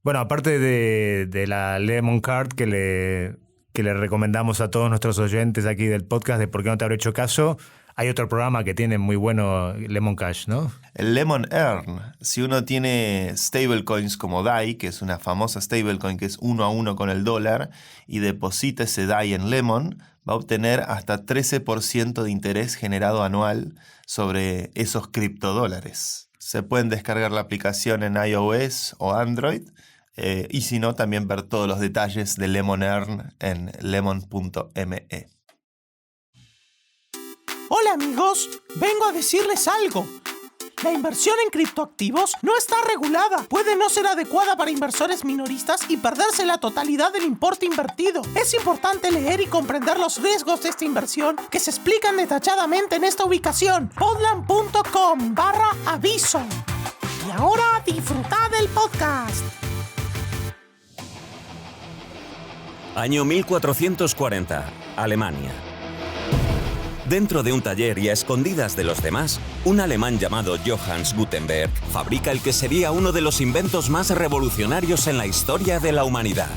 Bueno, aparte de la Lemon Card que le recomendamos a todos nuestros oyentes aquí del podcast de ¿Por qué no te habré hecho caso? Hay otro programa que tiene muy bueno, Lemon Cash, ¿no? El Lemon Earn. Si uno tiene stablecoins como DAI, que es una famosa stablecoin que es 1 a 1 con el dólar, y deposita ese DAI en Lemon, va a obtener hasta 13% de interés generado anual sobre esos criptodólares. Se pueden descargar la aplicación en iOS o Android, y si no, también ver todos los detalles de Lemon Earn en lemon.me. Hola amigos, vengo a decirles algo. La inversión en criptoactivos no está regulada. Puede no ser adecuada para inversores minoristas y perderse la totalidad del importe invertido. Es importante leer y comprender los riesgos de esta inversión que se explican detalladamente en esta ubicación, podland.com/aviso. Y ahora disfrutad del podcast. Año 1440, Alemania. Dentro de un taller y a escondidas de los demás, un alemán llamado Johannes Gutenberg fabrica el que sería uno de los inventos más revolucionarios en la historia de la humanidad: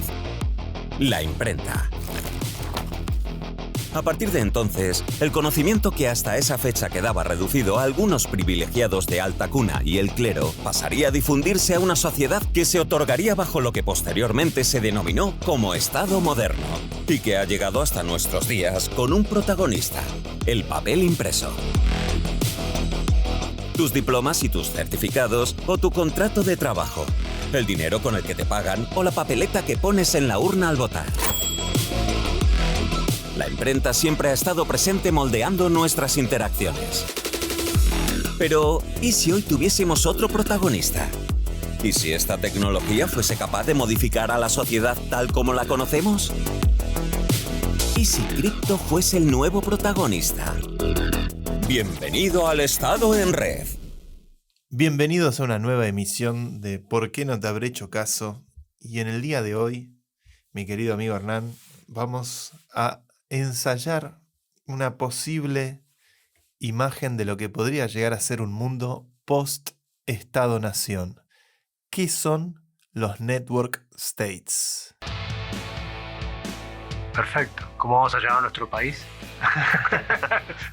la imprenta. A partir de entonces, el conocimiento que hasta esa fecha quedaba reducido a algunos privilegiados de alta cuna y el clero pasaría a difundirse a una sociedad que se otorgaría bajo lo que posteriormente se denominó como Estado moderno y que ha llegado hasta nuestros días con un protagonista: el papel impreso. Tus diplomas y tus certificados o tu contrato de trabajo, el dinero con el que te pagan o la papeleta que pones en la urna al votar. La imprenta siempre ha estado presente moldeando nuestras interacciones. Pero, ¿y si hoy tuviésemos otro protagonista? ¿Y si esta tecnología fuese capaz de modificar a la sociedad tal como la conocemos? ¿Y si cripto fuese el nuevo protagonista? Bienvenido al Estado en Red. Bienvenidos a una nueva emisión de ¿Por qué no te habré hecho caso? Y en el día de hoy, mi querido amigo Hernán, vamos a ensayar una posible imagen de lo que podría llegar a ser un mundo post-Estado-Nación. ¿Qué son los Network States? Perfecto. ¿Cómo vamos a llamar a nuestro país?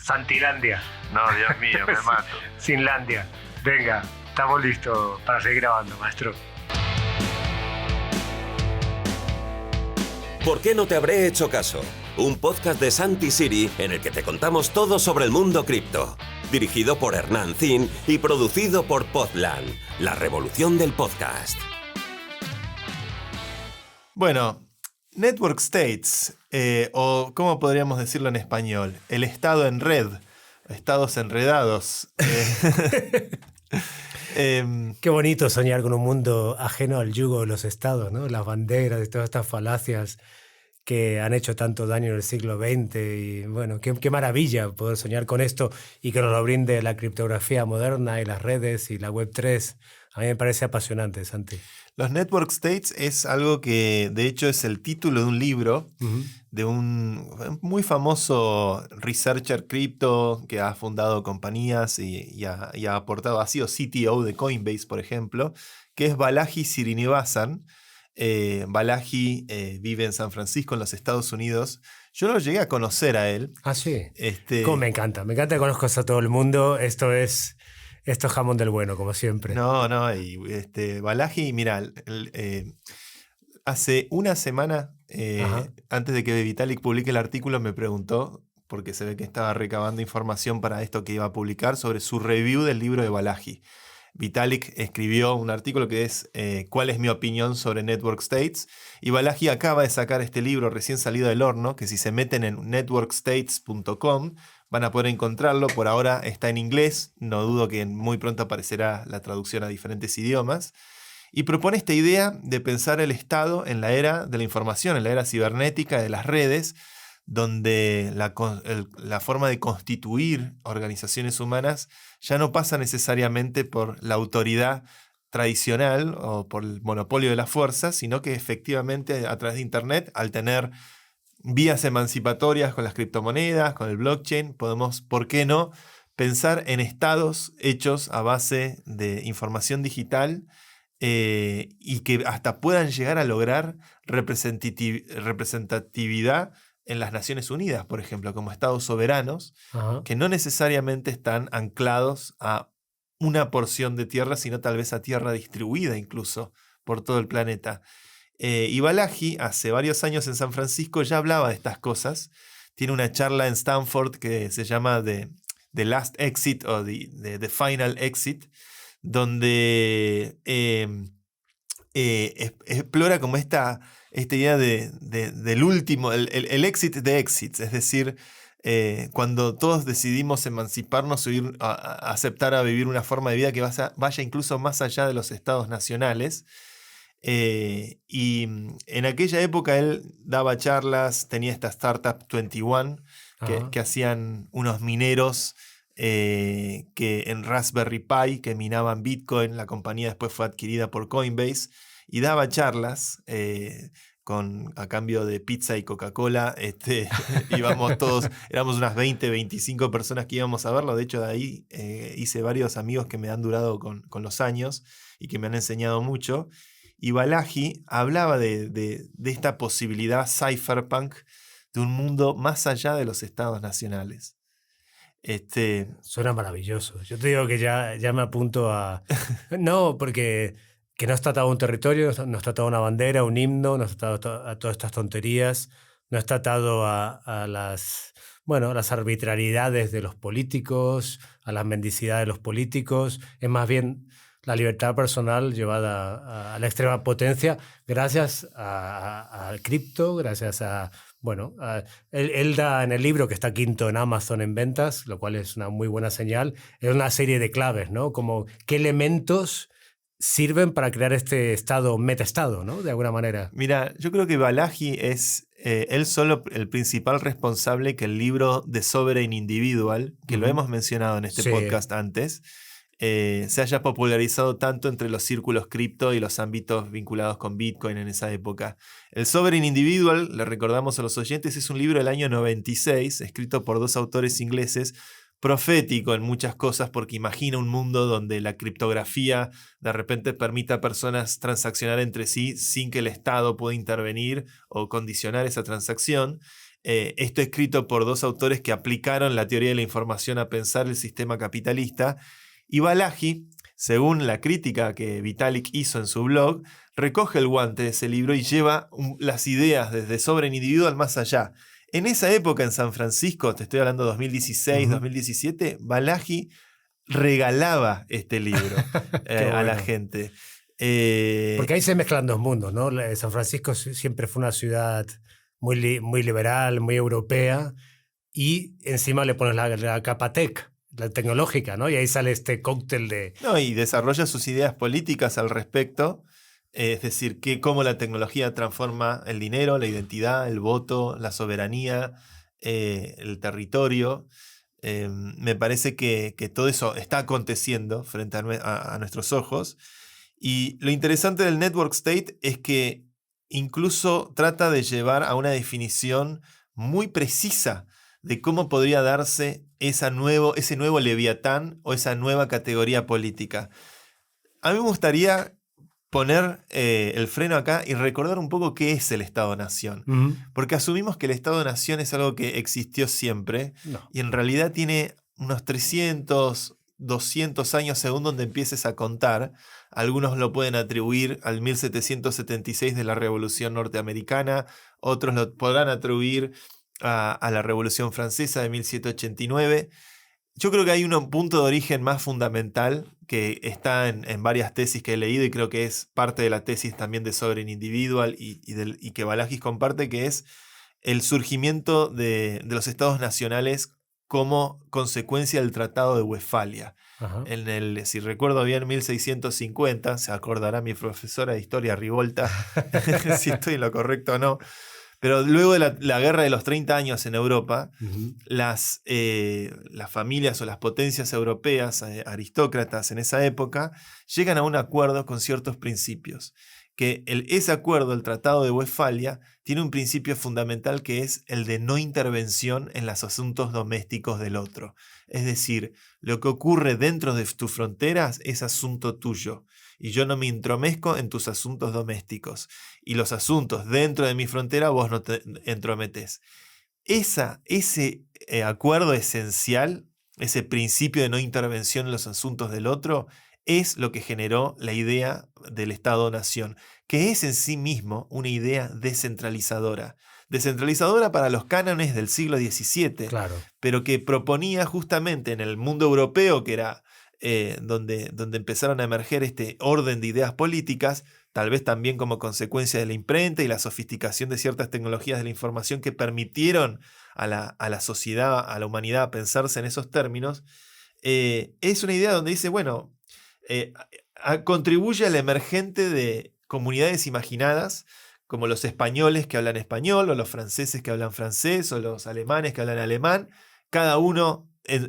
Santilandia. No, Dios mío, me mato. Sinlandia. Venga, estamos listos para seguir grabando, maestro. ¿Por qué no te habré hecho caso? Un podcast de Santi Siri en el que te contamos todo sobre el mundo cripto. Dirigido por Hernán Zin y producido por Podland, la revolución del podcast. Bueno, Network States, o ¿cómo podríamos decirlo en español? El estado en red, estados enredados. Qué bonito soñar con un mundo ajeno al yugo de los estados, ¿no? Las banderas y todas estas falacias que han hecho tanto daño en el siglo XX. Y bueno, qué maravilla poder soñar con esto y que nos lo brinde la criptografía moderna y las redes y la Web3. A mí me parece apasionante, Santi. Los Network States es algo que, de hecho, es el título de un libro de un muy famoso researcher cripto que ha fundado compañías y ha aportado, ha sido CTO de Coinbase, por ejemplo, que es Balaji Srinivasan. Balaji vive en San Francisco, en los Estados Unidos. Yo lo llegué a conocer a él. Ah, sí. ¿Cómo me encanta? Me encanta que conozcas a todo el mundo. Esto es jamón del bueno, como siempre. No, y Balaji, mira, hace una semana, antes de que Vitalik publique el artículo, me preguntó, porque se ve que estaba recabando información para esto que iba a publicar, sobre su review del libro de Balaji. Vitalik escribió un artículo que es ¿cuál es mi opinión sobre Network States? Y Balaji acaba de sacar este libro recién salido del horno, que si se meten en networkstates.com van a poder encontrarlo. Por ahora está en inglés, no dudo que muy pronto aparecerá la traducción a diferentes idiomas. Y propone esta idea de pensar el Estado en la era de la información, en la era cibernética de las redes, donde la forma de constituir organizaciones humanas ya no pasa necesariamente por la autoridad tradicional o por el monopolio de la fuerza, sino que efectivamente a través de Internet, al tener vías emancipatorias con las criptomonedas, con el blockchain, podemos, ¿por qué no?, pensar en estados hechos a base de información digital y que hasta puedan llegar a lograr representatividad en las Naciones Unidas, por ejemplo, como estados soberanos, que no necesariamente están anclados a una porción de tierra, sino tal vez a tierra distribuida incluso por todo el planeta. Y Balaji, hace varios años en San Francisco, ya hablaba de estas cosas. Tiene una charla en Stanford que se llama The Last Exit o The Final Exit, donde explora como esta idea del último, el exit de exits, es decir, cuando todos decidimos emanciparnos o ir a aceptar a vivir una forma de vida que vaya incluso más allá de los estados nacionales. Y en aquella época él daba charlas, tenía esta startup 21 que hacían unos mineros que en Raspberry Pi que minaban Bitcoin. La compañía después fue adquirida por Coinbase y daba charlas a cambio de pizza y Coca-Cola. Íbamos todos, éramos unas 20, 25 personas que íbamos a verlo. De hecho, de ahí hice varios amigos que me han durado con los años y que me han enseñado mucho. Y Balaji hablaba de esta posibilidad cypherpunk de un mundo más allá de los estados nacionales. Suena maravilloso. Yo te digo que ya me apunto a... No, porque que no está atado a un territorio, no está atado a una bandera, un himno, no está atado a todas estas tonterías, no está atado a las arbitrariedades de los políticos, a las mendicidades de los políticos. Es más bien la libertad personal llevada a la extrema potencia gracias al cripto, gracias a... Bueno, él da en el libro, que está quinto en Amazon en ventas, lo cual es una muy buena señal, es una serie de claves, ¿no? Como qué elementos sirven para crear este estado, metaestado, ¿no? De alguna manera. Mira, yo creo que Balaji es él solo el principal responsable que el libro The Sovereign Individual, que lo hemos mencionado en este podcast antes, se haya popularizado tanto entre los círculos cripto y los ámbitos vinculados con Bitcoin en esa época. El Sovereign Individual, le recordamos a los oyentes, es un libro del año 96, escrito por dos autores ingleses, profético en muchas cosas porque imagina un mundo donde la criptografía de repente permita a personas transaccionar entre sí sin que el Estado pueda intervenir o condicionar esa transacción. Esto escrito por dos autores que aplicaron la teoría de la información a pensar el sistema capitalista. Y Balaji, según la crítica que Vitalik hizo en su blog, recoge el guante de ese libro y lleva las ideas desde Sovereign Individual más allá. En esa época en San Francisco, te estoy hablando de 2016, 2017, Balaji regalaba este libro a la gente. Porque ahí se mezclan dos mundos, ¿no? San Francisco siempre fue una ciudad muy liberal, muy europea, y encima le pones la capa tech, la tecnológica, ¿no? Y ahí sale este cóctel de... No, y desarrolla sus ideas políticas al respecto, es decir, cómo la tecnología transforma el dinero, la identidad, el voto, la soberanía, el territorio. Me parece que todo eso está aconteciendo frente a nuestros ojos. Y lo interesante del Network State es que incluso trata de llevar a una definición muy precisa de cómo podría darse ese nuevo Leviatán o esa nueva categoría política. A mí me gustaría poner el freno acá y recordar un poco qué es el Estado-Nación. Porque asumimos que el Estado-Nación es algo que existió siempre y en realidad tiene unos 300, 200 años según donde empieces a contar. Algunos lo pueden atribuir al 1776 de la Revolución Norteamericana, otros lo podrán atribuir a la Revolución Francesa de 1789. Yo creo que hay un punto de origen más fundamental que está en varias tesis que he leído y creo que es parte de la tesis también de Sovereign Individual y que Balaji comparte, que es el surgimiento de los estados nacionales como consecuencia del Tratado de Westfalia. Si recuerdo bien, 1650, se acordará mi profesora de historia Rivolta si estoy en lo correcto o no. Pero luego de la guerra de los 30 años en Europa, las familias o las potencias europeas, aristócratas en esa época, llegan a un acuerdo con ciertos principios. Que ese acuerdo, el Tratado de Westfalia, tiene un principio fundamental que es el de no intervención en los asuntos domésticos del otro. Es decir, lo que ocurre dentro de tus fronteras es asunto tuyo. y yo no me intromezco en tus asuntos domésticos. Y los asuntos dentro de mi frontera vos no te entrometés. Ese acuerdo esencial, ese principio de no intervención en los asuntos del otro, es lo que generó la idea del Estado-Nación, que es en sí mismo una idea descentralizadora. Descentralizadora para los cánones del siglo XVII, Claro. pero que proponía justamente en el mundo europeo, que era donde empezaron a emerger este orden de ideas políticas, tal vez también como consecuencia de la imprenta y la sofisticación de ciertas tecnologías de la información que permitieron a la sociedad, a la humanidad pensarse en esos términos, es una idea donde dice, bueno, contribuye al emergente de comunidades imaginadas, como los españoles que hablan español, o los franceses que hablan francés, o los alemanes que hablan alemán. Cada uno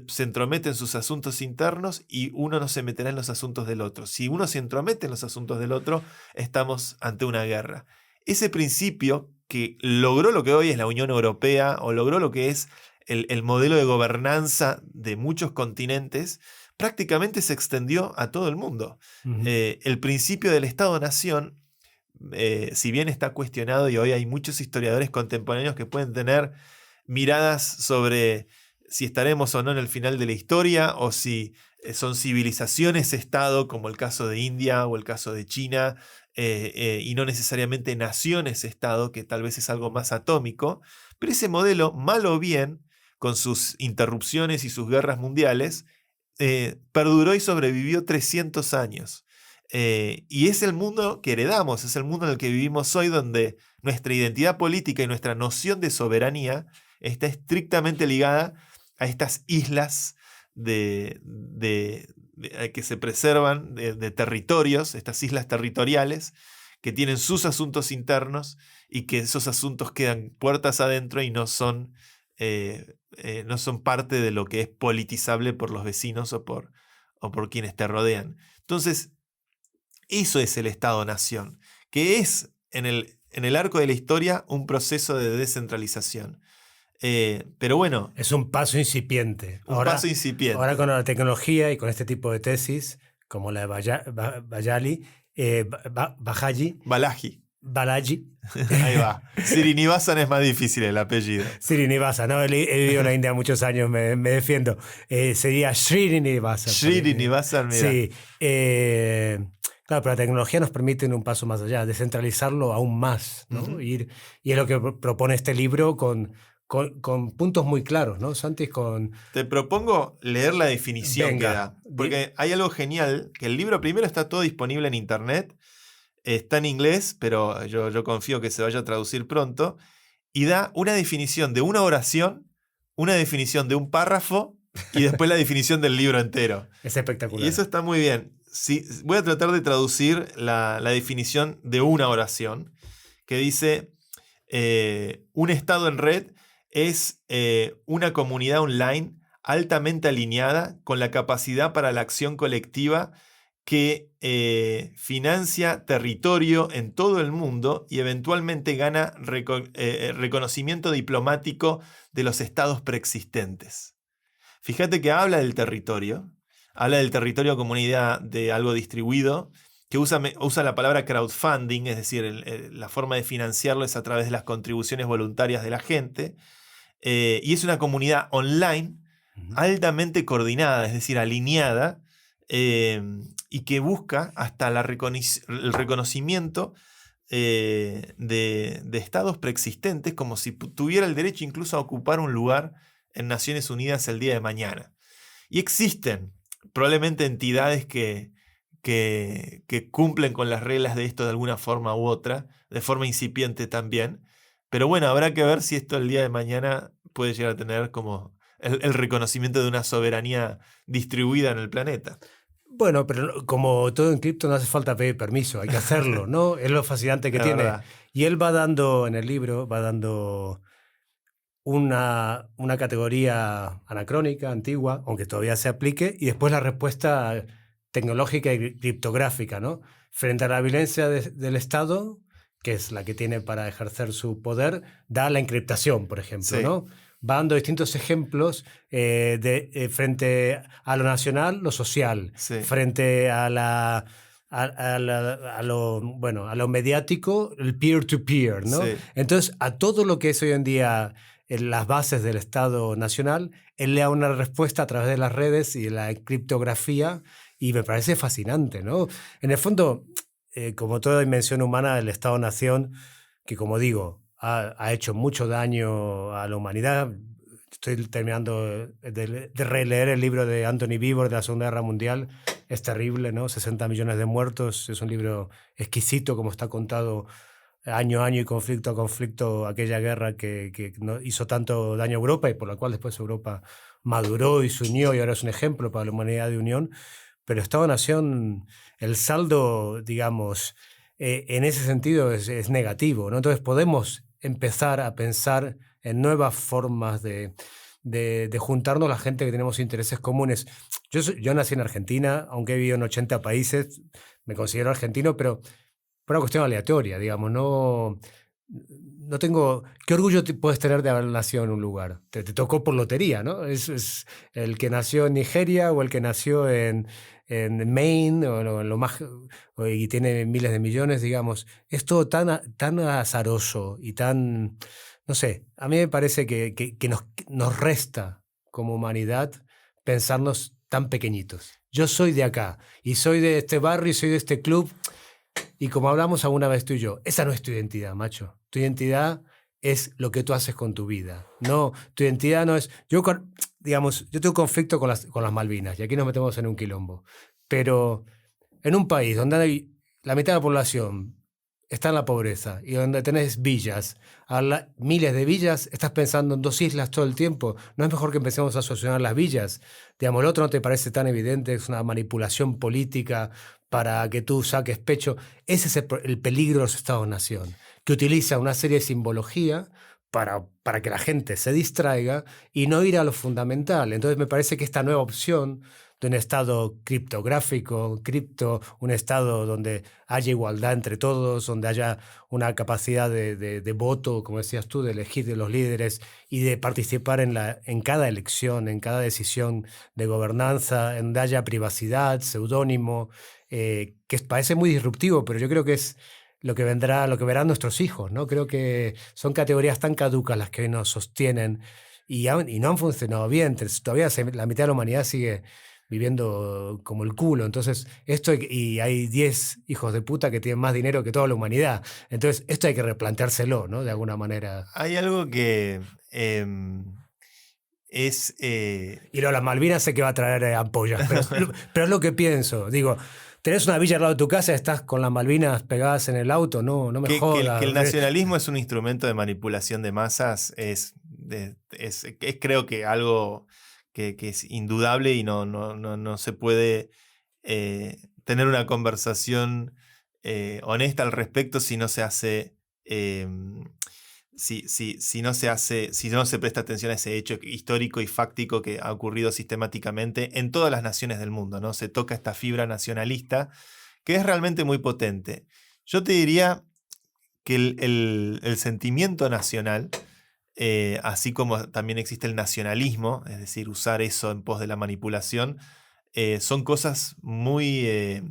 se entromete en sus asuntos internos y uno no se meterá en los asuntos del otro. Si uno se entromete en los asuntos del otro, estamos ante una guerra. Ese principio que logró lo que hoy es la Unión Europea, o logró lo que es el modelo de gobernanza de muchos continentes, prácticamente se extendió a todo el mundo. Uh-huh. El principio del Estado-Nación, si bien está cuestionado y hoy hay muchos historiadores contemporáneos que pueden tener miradas sobre si estaremos o no en el final de la historia, o si son civilizaciones-estado, como el caso de India o el caso de China, y no necesariamente naciones-estado, que tal vez es algo más atómico, pero ese modelo, mal o bien, con sus interrupciones y sus guerras mundiales, perduró y sobrevivió 300 años. Y es el mundo que heredamos, es el mundo en el que vivimos hoy, donde nuestra identidad política y nuestra noción de soberanía está estrictamente ligada a estas islas que se preservan de territorios, estas islas territoriales que tienen sus asuntos internos y que esos asuntos quedan puertas adentro y no son parte de lo que es politizable por los vecinos o por quienes te rodean. Entonces, eso es el Estado-Nación, que es en el arco de la historia un proceso de descentralización. Pero bueno. Es un paso incipiente. Un paso incipiente. Ahora con la tecnología y con este tipo de tesis, como la de Balaji. Ahí va. Srinivasan es más difícil el apellido. Srinivasan, ¿no? He vivido en la India muchos años, me defiendo. Sería Srinivasan. Srinivasan, mira. Sí. Claro, pero la tecnología nos permite ir un paso más allá, descentralizarlo aún más, ¿no? Uh-huh. Y es lo que propone este libro con puntos muy claros, ¿no, Santi? Te propongo leer la definición que da. Porque hay algo genial, que el libro primero está todo disponible en internet, está en inglés, pero yo confío que se vaya a traducir pronto, y da una definición de una oración, una definición de un párrafo, y después la definición del libro entero. Es espectacular. Y eso está muy bien. Sí, voy a tratar de traducir la definición de una oración, que dice, un estado en red es una comunidad online altamente alineada con la capacidad para la acción colectiva que financia territorio en todo el mundo y eventualmente gana reconocimiento diplomático de los estados preexistentes. Fíjate que habla del territorio como una idea de algo distribuido, que usa la palabra crowdfunding, es decir, la forma de financiarlo es a través de las contribuciones voluntarias de la gente, y es una comunidad online altamente coordinada, es decir, alineada, y que busca hasta el reconocimiento de estados preexistentes, como si tuviera el derecho incluso a ocupar un lugar en Naciones Unidas el día de mañana. Y existen probablemente entidades que cumplen con las reglas de esto de alguna forma u otra, de forma incipiente también. Pero bueno, habrá que ver si esto el día de mañana puede llegar a tener como el reconocimiento de una soberanía distribuida en el planeta. Bueno, pero como todo en cripto no hace falta pedir permiso, hay que hacerlo, ¿no? Es lo fascinante que tiene. Verdad. Y él va dando, en el libro, una categoría anacrónica, antigua, aunque todavía se aplique, y después la respuesta tecnológica y criptográfica, ¿no? Frente a la violencia del Estado, que es la que tiene para ejercer su poder, da la encriptación, por ejemplo, Sí. ¿no? Va dando distintos ejemplos frente a lo nacional, lo social, Sí. frente a a lo mediático, el peer-to-peer, ¿no? Sí. Entonces, a todo lo que es hoy en día en las bases del Estado Nacional, él le da una respuesta a través de las redes y de la criptografía, y me parece fascinante, ¿no? En el fondo, como toda dimensión humana, el Estado-Nación, que como digo, ha hecho mucho daño a la humanidad. Estoy terminando de releer el libro de Anthony Beevor de la Segunda Guerra Mundial. Es terrible, ¿no? 60 millones de muertos. Es un libro exquisito, como está contado año a año y conflicto a conflicto, aquella guerra que hizo tanto daño a Europa y por la cual después Europa maduró y se unió y ahora es un ejemplo para la humanidad de unión. Pero Estado-Nación, el saldo, digamos, en ese sentido es negativo, ¿no? Entonces podemos empezar a pensar en nuevas formas de juntarnos la gente que tenemos intereses comunes. Yo nací en Argentina, aunque he vivido en 80 países, me considero argentino, pero por una cuestión aleatoria, digamos, no tengo... ¿Qué orgullo puedes tener de haber nacido en un lugar? Te tocó por lotería, ¿no? Es el que nació en Nigeria o el que nació en Maine o en lo más... y tiene miles de millones, digamos. Es todo tan azaroso y tan... No sé, a mí me parece que nos resta como humanidad pensarnos tan pequeñitos. Yo soy de acá y soy de este barrio y soy de este club y como hablamos alguna vez tú y yo, esa no es tu identidad, macho. Tu identidad es lo que tú haces con tu vida. No, tu identidad no es... Yo tengo conflicto con las Malvinas y aquí nos metemos en un quilombo. Pero en un país donde hay la mitad de la población está en la pobreza y donde tenés villas, miles de villas, estás pensando en 2 islas todo el tiempo. ¿No es mejor que empecemos a solucionar las villas? Digamos, el otro no te parece tan evidente, es una manipulación política para que tú saques pecho. Ese es el peligro de los Estados-Nación, que utiliza una serie de simbología para que la gente se distraiga y no ir a lo fundamental. Entonces me parece que esta nueva opción de un Estado criptográfico, un Estado donde haya igualdad entre todos, donde haya una capacidad de voto, como decías tú, de elegir de los líderes y de participar en cada elección, en cada decisión de gobernanza, en donde haya privacidad, seudónimo, que parece muy disruptivo, pero yo creo que es lo que verán nuestros hijos, ¿no? Creo que son categorías tan caducas las que hoy nos sostienen y no han funcionado bien. Todavía la mitad de la humanidad sigue viviendo como el culo. Entonces, y hay 10 hijos de puta que tienen más dinero que toda la humanidad. Entonces, esto hay que replanteárselo, ¿no? De alguna manera. Hay algo que es... Y las Malvinas sé que va a traer ampollas, pero es lo que pienso. Digo, tenés una villa al lado de tu casa, estás con las Malvinas pegadas en el auto, no me jodas. Que el nacionalismo es un instrumento de manipulación de masas es creo que algo que es indudable y no se puede tener una conversación honesta al respecto si no se hace... Si no se presta atención a ese hecho histórico y fáctico que ha ocurrido sistemáticamente en todas las naciones del mundo, ¿no? Se toca esta fibra nacionalista que es realmente muy potente. Yo te diría que el sentimiento nacional, así como también existe el nacionalismo, es decir, usar eso en pos de la manipulación, son cosas muy,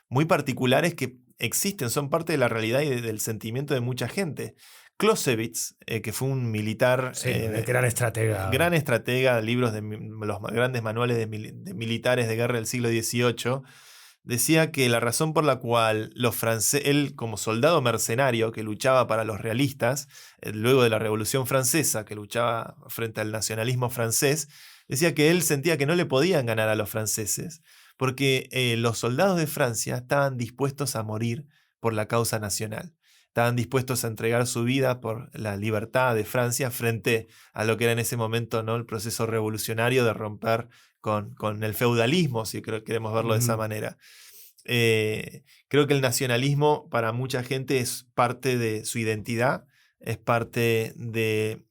muy particulares que existen, son parte de la realidad y del sentimiento de mucha gente. Clausewitz, que fue un militar... Sí, gran estratega. Gran estratega, libros de los grandes manuales de militares de guerra del siglo XVIII, decía que la razón por la cual los franceses, él como soldado mercenario que luchaba para los realistas, luego de la Revolución Francesa, que luchaba frente al nacionalismo francés, decía que él sentía que no le podían ganar a los franceses, porque los soldados de Francia estaban dispuestos a morir por la causa nacional. Estaban dispuestos a entregar su vida por la libertad de Francia frente a lo que era en ese momento, ¿no?, el proceso revolucionario de romper con el feudalismo, si queremos verlo de esa manera. Creo que el nacionalismo para mucha gente es parte de su identidad, es parte de...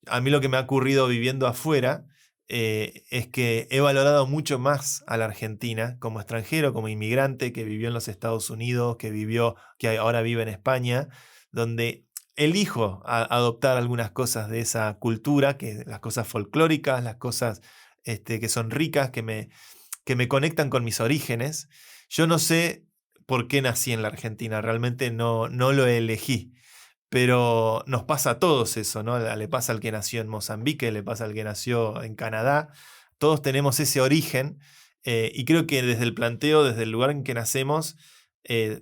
A mí lo que me ha ocurrido viviendo afuera es que he valorado mucho más a la Argentina como extranjero, como inmigrante que vivió en los Estados Unidos, que ahora vive en España, donde elijo adoptar algunas cosas de esa cultura, las cosas folclóricas, las cosas que son ricas, que me conectan con mis orígenes. Yo no sé por qué nací en la Argentina. Realmente no lo elegí. Pero nos pasa a todos eso, ¿no? Le pasa al que nació en Mozambique, le pasa al que nació en Canadá. Todos tenemos ese origen y creo que desde el planteo, desde el lugar en que nacemos,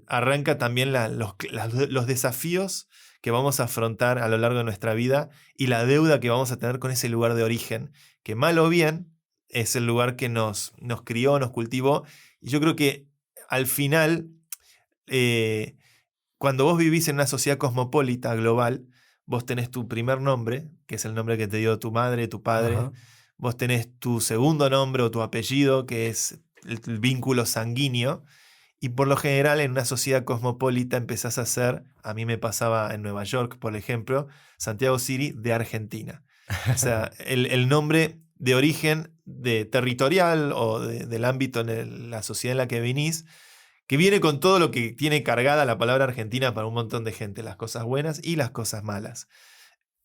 arranca también los desafíos que vamos a afrontar a lo largo de nuestra vida y la deuda que vamos a tener con ese lugar de origen, que mal o bien es el lugar que nos crió, nos cultivó. Y yo creo que al final... cuando vos vivís en una sociedad cosmopolita, global, vos tenés tu primer nombre, que es el nombre que te dio tu madre, tu padre. Ajá. Vos tenés tu segundo nombre o tu apellido, que es el vínculo sanguíneo. Y por lo general, en una sociedad cosmopolita empezás a ser, a mí me pasaba en Nueva York, por ejemplo, Santiago City, de Argentina. O sea, el nombre de origen territorial o del ámbito en la sociedad en la que venís, que viene con todo lo que tiene cargada la palabra Argentina para un montón de gente, las cosas buenas y las cosas malas.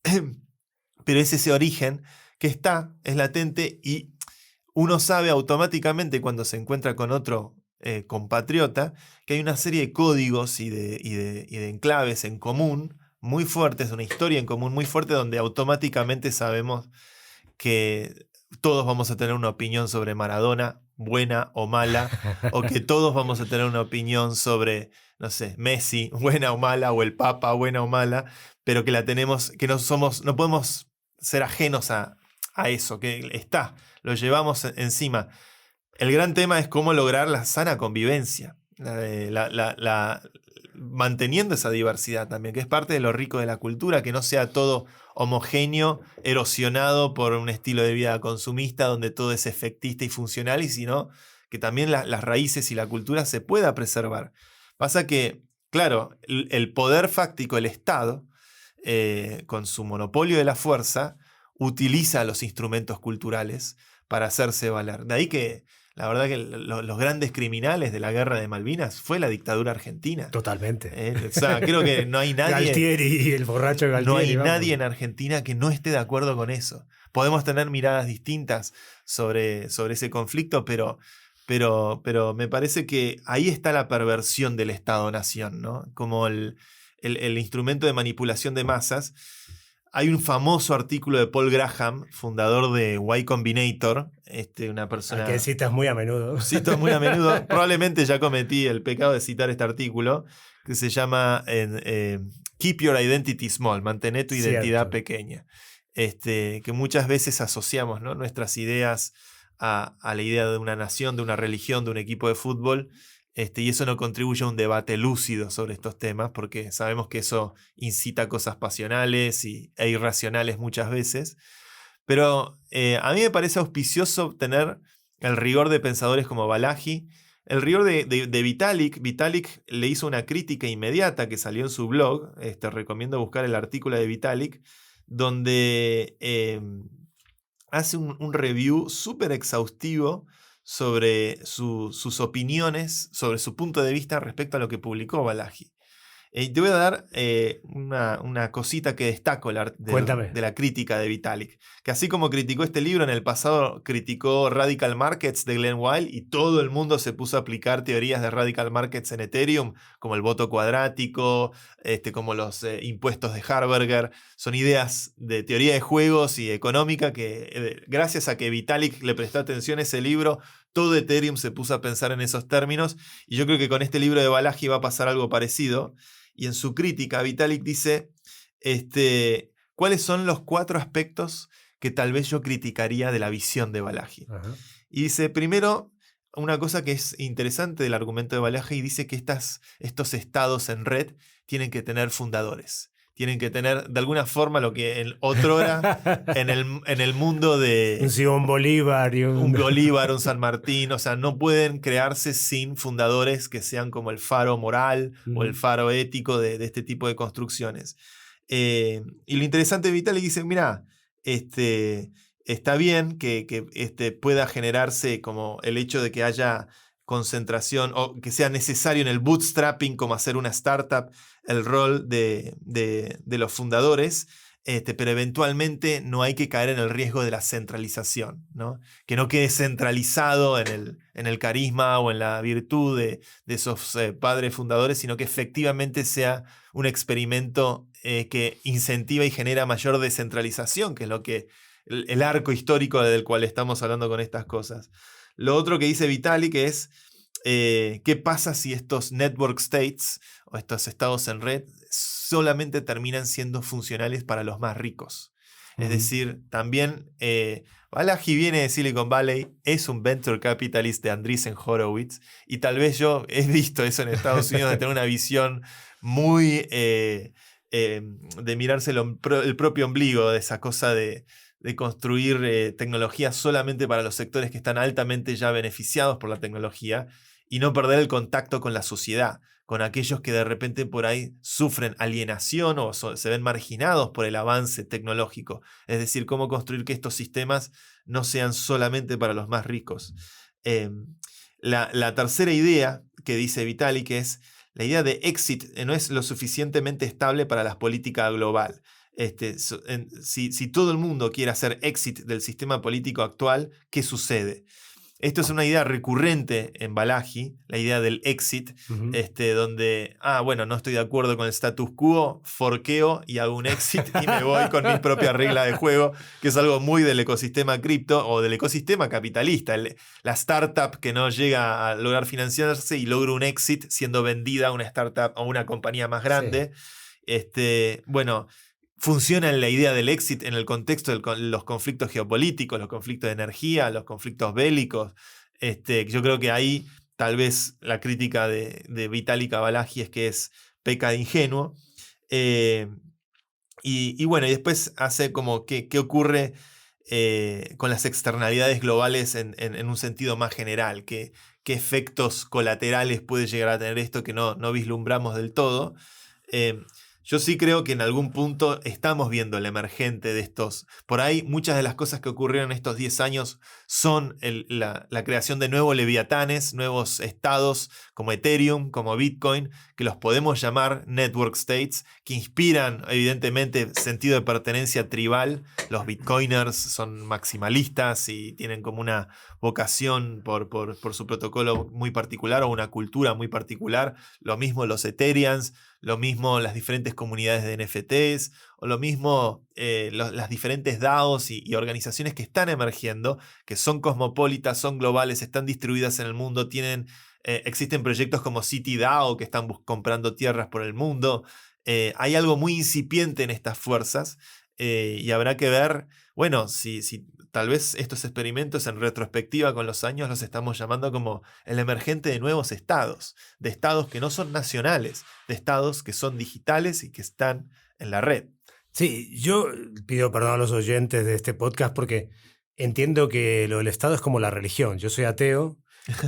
Pero es ese origen que es latente y uno sabe automáticamente cuando se encuentra con otro compatriota que hay una serie de códigos y de enclaves en común muy fuertes, una historia en común muy fuerte donde automáticamente sabemos que todos vamos a tener una opinión sobre Maradona, buena o mala, o que todos vamos a tener una opinión sobre, no sé, Messi, buena o mala, o el Papa, buena o mala, pero que la tenemos, que no podemos ser ajenos a eso, que lo llevamos encima. El gran tema es cómo lograr la sana convivencia, manteniendo esa diversidad también, que es parte de lo rico de la cultura, que no sea todo homogéneo, erosionado por un estilo de vida consumista donde todo es efectista y funcional, y sino que también las raíces y la cultura se pueda preservar. Pasa que, claro, el poder fáctico, el Estado, con su monopolio de la fuerza, utiliza los instrumentos culturales para hacerse valer. De ahí que la verdad que los grandes criminales de la guerra de Malvinas fue la dictadura argentina. Totalmente. O sea, creo que no hay nadie... Galtieri, el borracho de Galtieri. No hay nadie en Argentina que no esté de acuerdo con eso. Podemos tener miradas distintas sobre ese conflicto, pero me parece que ahí está la perversión del Estado-Nación, ¿no? Como el instrumento de manipulación de masas. Hay un famoso artículo de Paul Graham, fundador de Y Combinator, una persona... Que citas muy a menudo. Cito muy a menudo. Probablemente ya cometí el pecado de citar este artículo, que se llama Keep Your Identity Small, mantener tu identidad pequeña. Que muchas veces asociamos, ¿no?, nuestras ideas a la idea de una nación, de una religión, de un equipo de fútbol. Y eso no contribuye a un debate lúcido sobre estos temas, porque sabemos que eso incita a cosas pasionales e irracionales muchas veces. Pero a mí me parece auspicioso tener el rigor de pensadores como Balaji, el rigor de Vitalik. Vitalik le hizo una crítica inmediata que salió en su blog. Recomiendo buscar el artículo de Vitalik, donde hace un review súper exhaustivo sobre sus opiniones, sobre su punto de vista respecto a lo que publicó Balaji. Te voy a dar una cosita que destaco de la crítica de Vitalik, que así como criticó este libro, en el pasado criticó Radical Markets de Glenn Wild, y todo el mundo se puso a aplicar teorías de Radical Markets en Ethereum, como el voto cuadrático, como los impuestos de Harberger. Son ideas de teoría de juegos y económica que, gracias a que Vitalik le prestó atención a ese libro, todo Ethereum se puso a pensar en esos términos, y yo creo que con este libro de Balaji va a pasar algo parecido. Y en su crítica, Vitalik dice, ¿cuáles son los 4 aspectos que tal vez yo criticaría de la visión de Balaji? Ajá. Y dice, primero, una cosa que es interesante del argumento de Balaji, y dice que estos estados en red tienen que tener fundadores. Tienen que tener, de alguna forma, lo que en otrora en el mundo de... Un Simón Bolívar y un Bolívar, un San Martín. O sea, no pueden crearse sin fundadores que sean como el faro moral o el faro ético de este tipo de construcciones. Y lo interesante de Vitalik dice, mira, está bien que pueda generarse como el hecho de que haya concentración o que sea necesario en el bootstrapping, como hacer una startup, el rol de los fundadores, pero eventualmente no hay que caer en el riesgo de la centralización, ¿no? Que no quede centralizado en el carisma o en la virtud de esos padres fundadores, sino que efectivamente sea un experimento que incentiva y genera mayor descentralización, que es lo que el arco histórico del cual estamos hablando con estas cosas. Lo otro que dice Vitalik es qué pasa si estos network states o estos estados en red solamente terminan siendo funcionales para los más ricos. Es decir, también Balaji viene de Silicon Valley, es un venture capitalist de Andreessen Horowitz, y tal vez yo he visto eso en Estados Unidos, de tener una visión muy de mirarse el propio ombligo, de esa cosa de construir tecnología solamente para los sectores que están altamente ya beneficiados por la tecnología y no perder el contacto con la sociedad, con aquellos que de repente por ahí sufren alienación o se ven marginados por el avance tecnológico. Es decir, cómo construir que estos sistemas no sean solamente para los más ricos. La tercera idea que dice Vitalik es la idea de exit no es lo suficientemente estable para la política global. Si todo el mundo quiere hacer exit del sistema político actual, ¿qué sucede? Esto es una idea recurrente en Balaji, la idea del exit, donde, bueno, no estoy de acuerdo con el status quo, forqueo y hago un exit y me voy con mi propia regla de juego, que es algo muy del ecosistema cripto o del ecosistema capitalista. La startup que no llega a lograr financiarse y logra un exit siendo vendida a una startup o una compañía más grande. Sí. Bueno, funciona en la idea del exit en el contexto de los conflictos geopolíticos, los conflictos de energía, los conflictos bélicos. Yo creo que ahí tal vez la crítica de Vitalik a Balaji es que peca de ingenuo. Y bueno, y después hace como qué ocurre con las externalidades globales en un sentido más general, qué efectos colaterales puede llegar a tener esto que no vislumbramos del todo. Yo sí creo que en algún punto estamos viendo el emergente de estos. Por ahí muchas de las cosas que ocurrieron en estos 10 años son la creación de nuevos leviatanes, nuevos estados como Ethereum, como Bitcoin, que los podemos llamar network states, que inspiran evidentemente sentido de pertenencia tribal. Los bitcoiners son maximalistas y tienen como una vocación por su protocolo muy particular o una cultura muy particular. Lo mismo los Ethereans, lo mismo las diferentes comunidades de NFTs, o lo mismo las diferentes DAOs y organizaciones que están emergiendo, que son cosmopolitas, son globales, están distribuidas en el mundo, existen proyectos como CityDAO que están comprando tierras por el mundo. Hay algo muy incipiente en estas fuerzas y habrá que ver, bueno, si tal vez estos experimentos en retrospectiva con los años los estamos llamando como el emergente de nuevos estados, de estados que no son nacionales, de estados que son digitales y que están en la red. Sí, yo pido perdón a los oyentes de este podcast porque entiendo que lo del Estado es como la religión. Yo soy ateo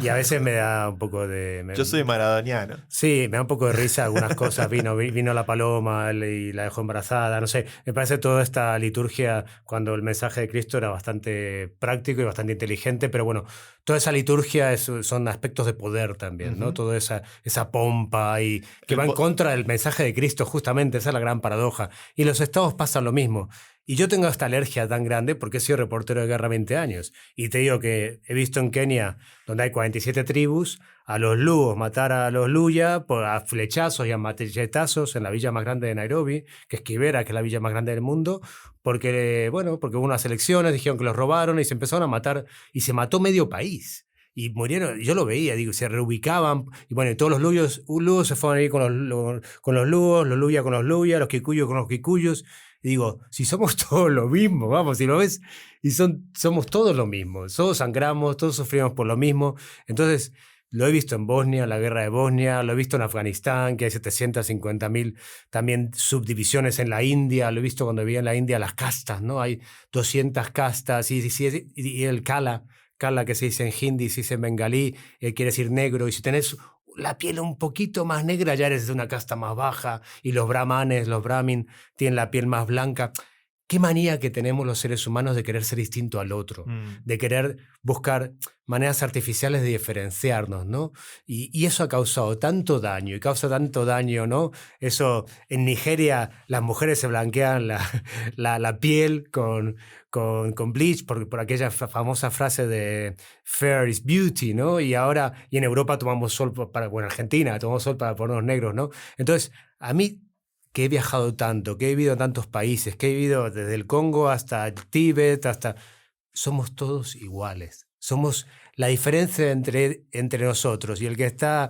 y a veces me da un poco de... Yo soy maradoniano. Sí, me da un poco de risa algunas cosas. Vino la paloma y la dejó embarazada, no sé. Me parece toda esta liturgia cuando el mensaje de Cristo era bastante práctico y bastante inteligente, pero bueno, toda esa liturgia son aspectos de poder también, ¿no? Toda esa pompa y que va en contra del mensaje de Cristo, justamente, esa es la gran paradoja. Y los estados pasan lo mismo. Y yo tengo esta alergia tan grande porque he sido reportero de guerra 20 años. Y te digo que he visto en Kenia, donde hay 47 tribus, a los lugos matar a los luya a flechazos y a machetazos en la villa más grande de Nairobi, que es Kibera, que es la villa más grande del mundo, porque hubo unas elecciones, dijeron que los robaron y se empezaron a matar. Y se mató medio país. Y murieron, yo lo veía, se reubicaban, y bueno, y todos los lugos se fueron a ir con los lugos, los luya con los luya, los kikuyos con los kikuyos. Y digo, si somos todos lo mismo, vamos, si lo ves, y somos todos lo mismo, todos sangramos, todos sufrimos por lo mismo. Entonces, lo he visto en Bosnia, la guerra de Bosnia, lo he visto en Afganistán, que hay 750.000 también subdivisiones en la India, lo he visto cuando vivía en la India, las castas, ¿no? Hay 200 castas, y el Kala que se dice en hindi, se dice en bengalí, quiere decir negro, y si tenés la piel un poquito más negra ya eres de una casta más baja, y los brahmanes, los brahmin tienen la piel más blanca. qué manía que tenemos los seres humanos de querer ser distinto al otro, de querer buscar maneras artificiales de diferenciarnos, ¿no? Y eso ha causado tanto daño, y causa tanto daño, ¿no? Eso, en Nigeria las mujeres se blanquean la piel con bleach por aquella famosa frase de fair is beauty, ¿no? Y en Europa tomamos sol en Argentina tomamos sol para ponernos negros, ¿no? Entonces, a mí, que he viajado tanto, que he vivido en tantos países, que he vivido desde el Congo hasta el Tíbet, somos todos iguales. La diferencia entre nosotros y el que está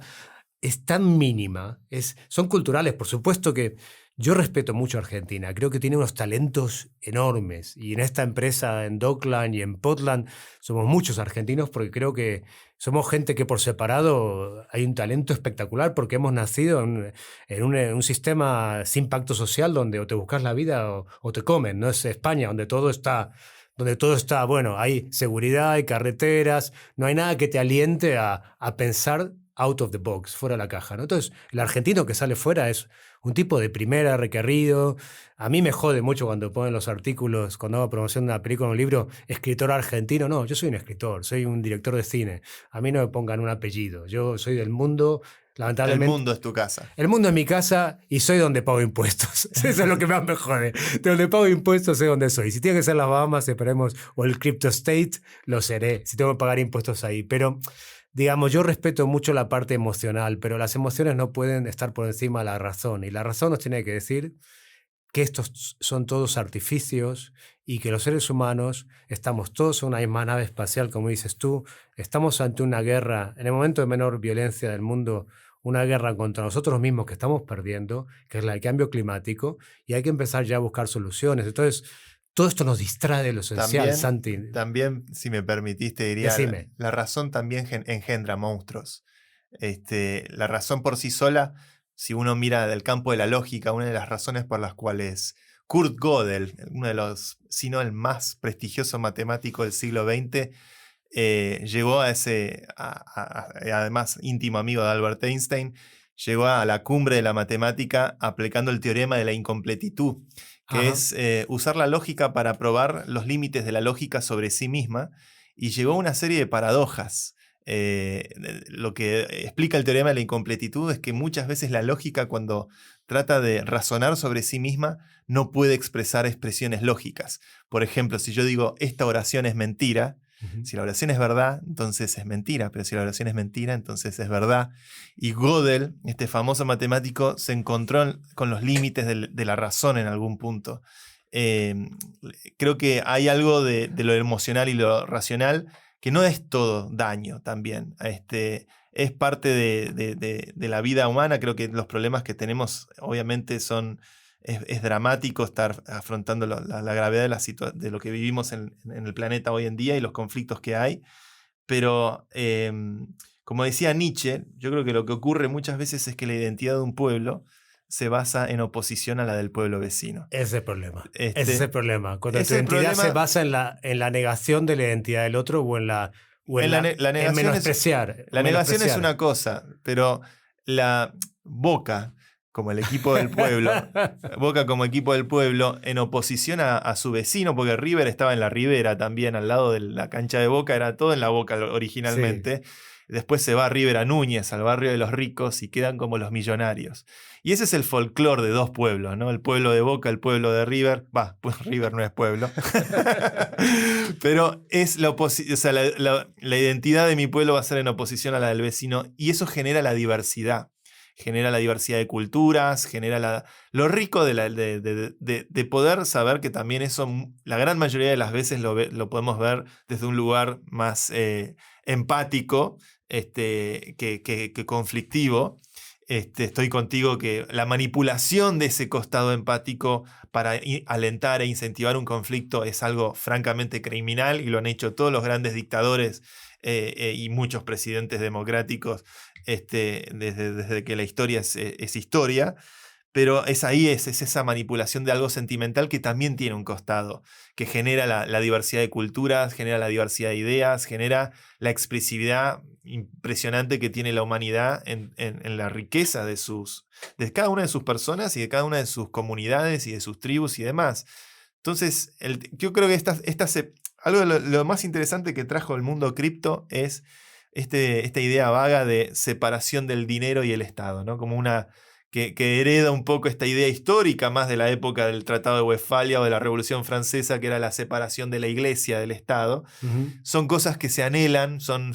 es tan mínima. Son culturales, por supuesto que yo respeto mucho a Argentina. Creo que tiene unos talentos enormes. Y en esta empresa, en Dockland y en Portland, somos muchos argentinos porque creo que somos gente que por separado hay un talento espectacular porque hemos nacido en un sistema sin pacto social donde o te buscas la vida o te comen. No es España, donde todo está, bueno, hay seguridad, hay carreteras, no hay nada que te aliente a pensar out of the box, fuera de la caja, ¿no? Entonces, el argentino que sale fuera es un tipo de primera, requerido. A mí me jode mucho cuando ponen los artículos, cuando hago promoción de una película o un libro, escritor argentino. No, yo soy un escritor, soy un director de cine. A mí no me pongan un apellido. Yo soy del mundo, lamentablemente. El mundo es tu casa. El mundo es mi casa y soy donde pago impuestos. Eso es lo que más me jode. De donde pago impuestos sé dónde soy. Si tiene que ser las Bahamas, esperemos, o el Crypto State, lo seré. Si tengo que pagar impuestos ahí. Pero, digamos, yo respeto mucho la parte emocional, pero las emociones no pueden estar por encima de la razón. Y la razón nos tiene que decir que estos son todos artificios y que los seres humanos estamos todos en una misma nave espacial, como dices tú. Estamos ante una guerra, en el momento de menor violencia del mundo, una guerra contra nosotros mismos que estamos perdiendo, que es la del cambio climático, y hay que empezar ya a buscar soluciones. Entonces, todo esto nos distrae de lo esencial, Santi. También, si me permitiste, diría, la razón también engendra monstruos. La razón por sí sola, si uno mira del campo de la lógica, una de las razones por las cuales Kurt Gödel, uno de los, si no el más prestigioso matemático del siglo XX, llegó además íntimo amigo de Albert Einstein, llegó a la cumbre de la matemática aplicando el teorema de la incompletitud, que es usar la lógica para probar los límites de la lógica sobre sí misma, y llegó a una serie de paradojas. Lo que explica el teorema de la incompletitud es que muchas veces la lógica, cuando trata de razonar sobre sí misma, no puede expresar expresiones lógicas. Por ejemplo, si yo digo esta oración es mentira, si la oración es verdad, entonces es mentira, pero si la oración es mentira, entonces es verdad. Y Gödel, este famoso matemático, se encontró con los límites de la razón en algún punto. Creo que hay algo de lo emocional y lo racional que no es todo daño también. Es parte de la vida humana. Creo que los problemas que tenemos obviamente es dramático estar afrontando la gravedad de lo que vivimos en el planeta hoy en día y los conflictos que hay. Pero, como decía Nietzsche, yo creo que lo que ocurre muchas veces es que la identidad de un pueblo se basa en oposición a la del pueblo vecino. Ese es el problema. Ese es el problema. Cuando tu identidad se basa en la negación de la identidad del otro o en menospreciar. La negación es una cosa, pero la Boca, como el equipo del pueblo, Boca como equipo del pueblo, en oposición a su vecino, porque River estaba en la Ribera también, al lado de la cancha de Boca, era todo en la Boca originalmente. Sí. Después se va River a Núñez, al barrio de los ricos, y quedan como los millonarios. Y ese es el folclore de dos pueblos, ¿no? El pueblo de Boca, el pueblo de River. Pues River no es pueblo. Pero es la identidad de mi pueblo va a ser en oposición a la del vecino, y eso genera la diversidad. Genera la diversidad de culturas, genera lo rico de poder saber que también eso, la gran mayoría de las veces lo podemos ver desde un lugar más empático que conflictivo. Estoy contigo que la manipulación de ese costado empático para alentar e incentivar un conflicto es algo francamente criminal, y lo han hecho todos los grandes dictadores y muchos presidentes democráticos desde que la historia es historia. Pero es esa manipulación de algo sentimental que también tiene un costado, que genera la diversidad de culturas, genera la diversidad de ideas, genera la expresividad impresionante que tiene la humanidad en la riqueza de cada una de sus personas y de cada una de sus comunidades y de sus tribus y demás. Entonces, yo creo que algo de lo más interesante que trajo el mundo cripto es esta idea vaga de separación del dinero y el Estado, ¿no? Como que hereda un poco esta idea histórica más de la época del Tratado de Westfalia o de la Revolución Francesa, que era la separación de la Iglesia del Estado. Son cosas que se anhelan, son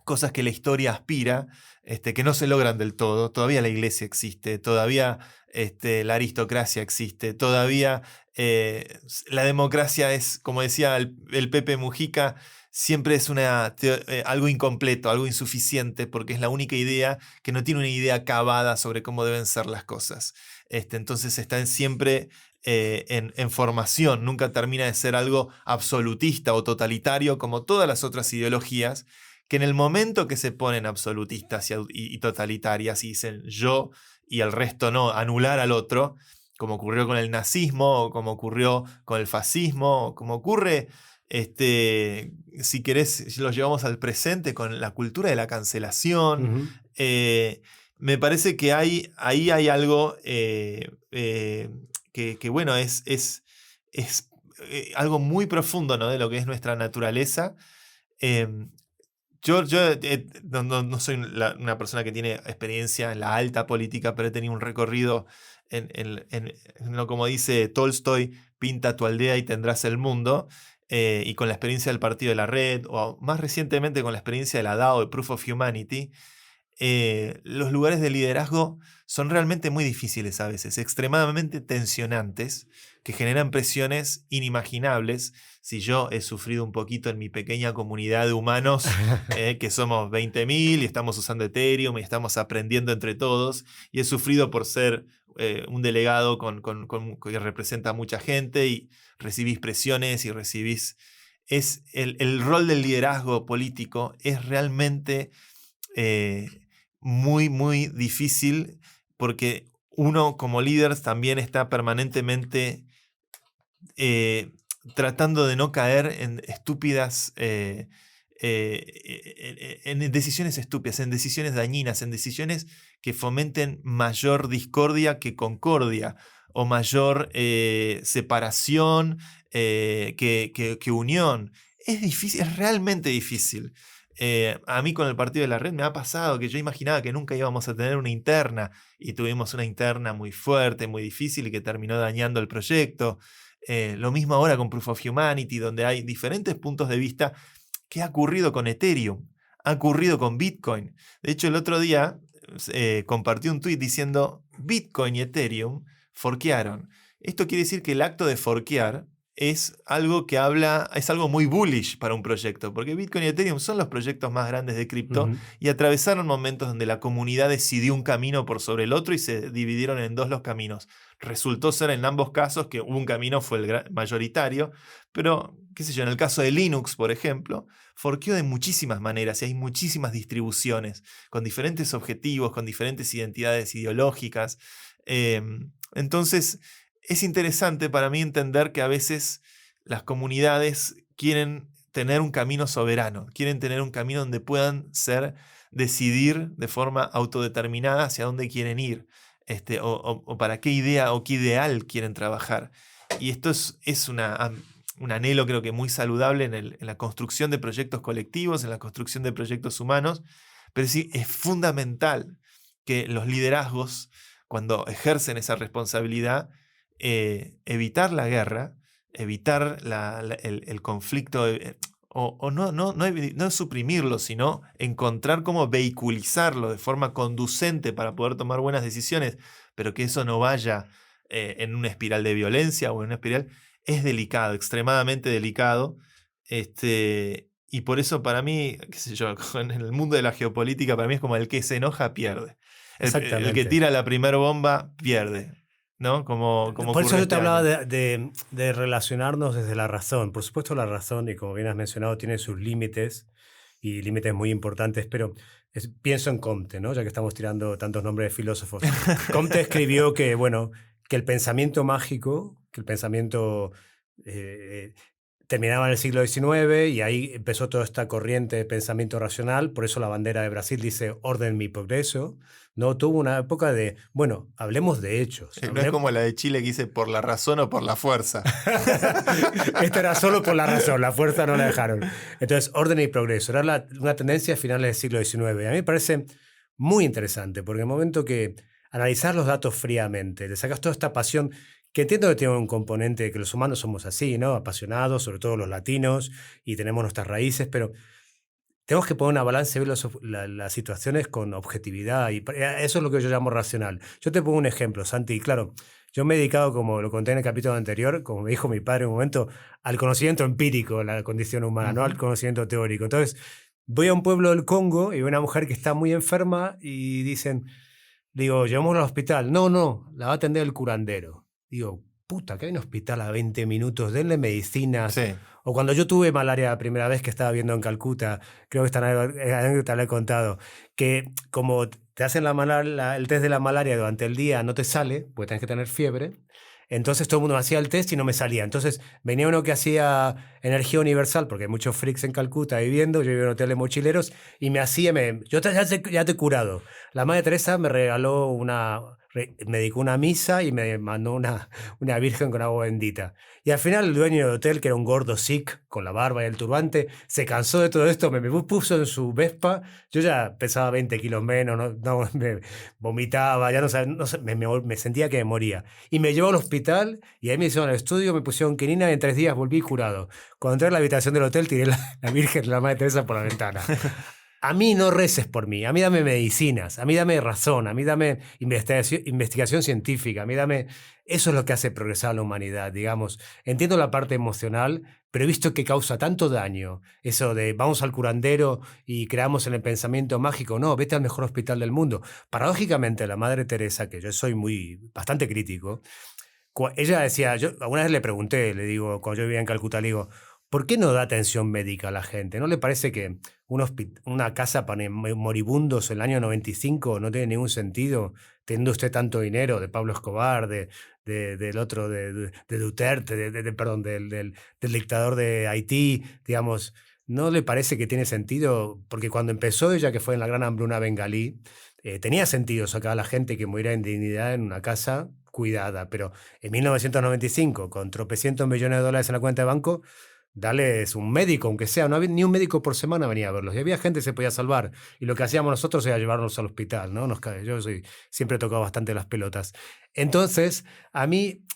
cosas que la historia aspira, que no se logran del todo. Todavía la Iglesia existe, todavía la aristocracia existe, todavía la democracia es, como decía el Pepe Mujica, siempre es algo incompleto, algo insuficiente, porque es la única idea que no tiene una idea acabada sobre cómo deben ser las cosas. Entonces están siempre en formación, nunca termina de ser algo absolutista o totalitario como todas las otras ideologías, que en el momento que se ponen absolutistas y totalitarias y dicen yo y el resto no, anular al otro, como ocurrió con el nazismo, o como ocurrió con el fascismo, o como ocurre, si querés, si lo llevamos al presente con la cultura de la cancelación. Me parece que ahí hay algo que bueno, es algo muy profundo, ¿no? De lo que es nuestra naturaleza. Yo no soy una persona que tiene experiencia en la alta política, pero he tenido un recorrido en lo como dice Tolstoy, pinta tu aldea y tendrás el mundo, y con la experiencia del Partido de la Red, o más recientemente con la experiencia de la DAO, el Proof of Humanity, los lugares de liderazgo son realmente muy difíciles a veces, extremadamente tensionantes, que generan presiones inimaginables. Si yo he sufrido un poquito en mi pequeña comunidad de humanos, que somos 20.000 y estamos usando Ethereum y estamos aprendiendo entre todos, y he sufrido por ser un delegado que representa a mucha gente y recibís presiones y recibís... El rol del liderazgo político es realmente muy, muy difícil, porque uno como líder también está permanentemente tratando de no caer en estúpidas, en decisiones estúpidas, en decisiones dañinas, en decisiones que fomenten mayor discordia que concordia, o mayor separación que unión. Es difícil, es realmente difícil. A mí con el Partido de la Red me ha pasado que yo imaginaba que nunca íbamos a tener una interna, y tuvimos una interna muy fuerte, muy difícil, y que terminó dañando el proyecto. Lo mismo ahora con Proof of Humanity, donde hay diferentes puntos de vista. ¿Qué ha ocurrido con Ethereum? Ha ocurrido con Bitcoin. De hecho, el otro día compartí un tweet diciendo Bitcoin y Ethereum forkearon. Esto quiere decir que el acto de forkear es algo es algo muy bullish para un proyecto, porque Bitcoin y Ethereum son los proyectos más grandes de cripto, y atravesaron momentos donde la comunidad decidió un camino por sobre el otro y se dividieron en dos los caminos. Resultó ser en ambos casos que un camino fue el mayoritario, pero, qué sé yo, en el caso de Linux, por ejemplo, forqueó de muchísimas maneras, y hay muchísimas distribuciones, con diferentes objetivos, con diferentes identidades ideológicas. Entonces, es interesante para mí entender que a veces las comunidades quieren tener un camino soberano, quieren tener un camino donde puedan decidir de forma autodeterminada hacia dónde quieren ir, o para qué idea o qué ideal quieren trabajar. Y esto es un anhelo, creo que muy saludable en la construcción de proyectos colectivos, en la construcción de proyectos humanos, pero sí es fundamental que los liderazgos, cuando ejercen esa responsabilidad, evitar la guerra, evitar el conflicto, o no suprimirlo, sino encontrar cómo vehiculizarlo de forma conducente para poder tomar buenas decisiones, pero que eso no vaya en una espiral de violencia o en una espiral. Es delicado, extremadamente delicado. Y por eso para mí, qué sé yo, en el mundo de la geopolítica, para mí es como el que se enoja pierde. El que tira la primera bomba pierde, ¿no? Por eso yo te hablaba de relacionarnos desde la razón. Por supuesto, la razón, y como bien has mencionado, tiene sus límites, y límites muy importantes, pero pienso en Comte, ¿no? Ya que estamos tirando tantos nombres de filósofos. Comte escribió que el pensamiento mágico, que el pensamiento terminaba en el siglo XIX y ahí empezó toda esta corriente de pensamiento racional. Por eso la bandera de Brasil dice orden mi progreso. No tuvo una época de, bueno, hablemos de hechos. No es como la de Chile que dice por la razón o por la fuerza. Esta era solo por la razón, la fuerza no la dejaron. Entonces, orden y progreso. Era una tendencia a finales del siglo XIX. A mí me parece muy interesante, porque en el momento que analizar los datos fríamente, le sacas toda esta pasión, que entiendo que tiene un componente que los humanos somos así, ¿no? Apasionados, sobre todo los latinos, y tenemos nuestras raíces, pero tenemos que poner una balanza y ver las situaciones con objetividad, y eso es lo que yo llamo racional. Yo te pongo un ejemplo, Santi, claro, yo me he dedicado, como lo conté en el capítulo anterior, como me dijo mi padre en un momento, al conocimiento empírico de la condición humana, no al conocimiento teórico. Entonces, voy a un pueblo del Congo y veo una mujer que está muy enferma y digo, llevémosla al hospital. No, la va a atender el curandero. Digo, puta, que hay un hospital a 20 minutos, denle medicinas. Sí. O cuando yo tuve malaria la primera vez que estaba viendo en Calcuta, creo que esta anécdota la he contado, que como te hacen el test de la malaria durante el día, no te sale, porque tienes que tener fiebre. Entonces todo el mundo hacía el test y no me salía. Entonces venía uno que hacía energía universal, porque hay muchos freaks en Calcuta viviendo, yo vivía en un hotel de mochileros, y me hacía, ya te he curado. La Madre Teresa me regaló me dedicó una misa y me mandó una virgen con agua bendita. Y al final el dueño del hotel, que era un gordo sikh con la barba y el turbante, se cansó de todo esto, me puso en su Vespa. Yo ya pesaba 20 kilos menos, me vomitaba, ya no sé, me sentía que me moría. Y me llevó al hospital y ahí me hicieron el estudio, me pusieron quinina y en 3 días volví curado. Cuando entré a la habitación del hotel tiré la virgen de la Madre Teresa por la ventana. A mí no reces por mí, a mí dame medicinas, a mí dame razón, a mí dame investigación científica, a mí dame... Eso es lo que hace progresar a la humanidad, digamos. Entiendo la parte emocional, pero he visto que causa tanto daño eso de vamos al curandero y creamos en el pensamiento mágico. No, vete al mejor hospital del mundo. Paradójicamente, la Madre Teresa, que yo soy bastante crítico, ella decía, yo alguna vez le pregunté, le digo, cuando yo vivía en Calcuta, le digo, ¿por qué no da atención médica a la gente? ¿No le parece que una casa para moribundos en el año 95 no tiene ningún sentido, teniendo usted tanto dinero de Pablo Escobar, del otro, de Duterte, perdón, del dictador de Haití, digamos? ¿No le parece que tiene sentido? Porque cuando empezó ella, que fue en la gran hambruna bengalí, tenía sentido sacar a la gente que muriera en dignidad en una casa cuidada, pero en 1995, con tropecientos millones de dólares en la cuenta de banco, darles un médico, aunque sea, no había ni un médico por semana venía a verlos, y había gente que se podía salvar, y lo que hacíamos nosotros era llevarlos al hospital, ¿no? Yo siempre he tocado bastante las pelotas. Entonces, a mí,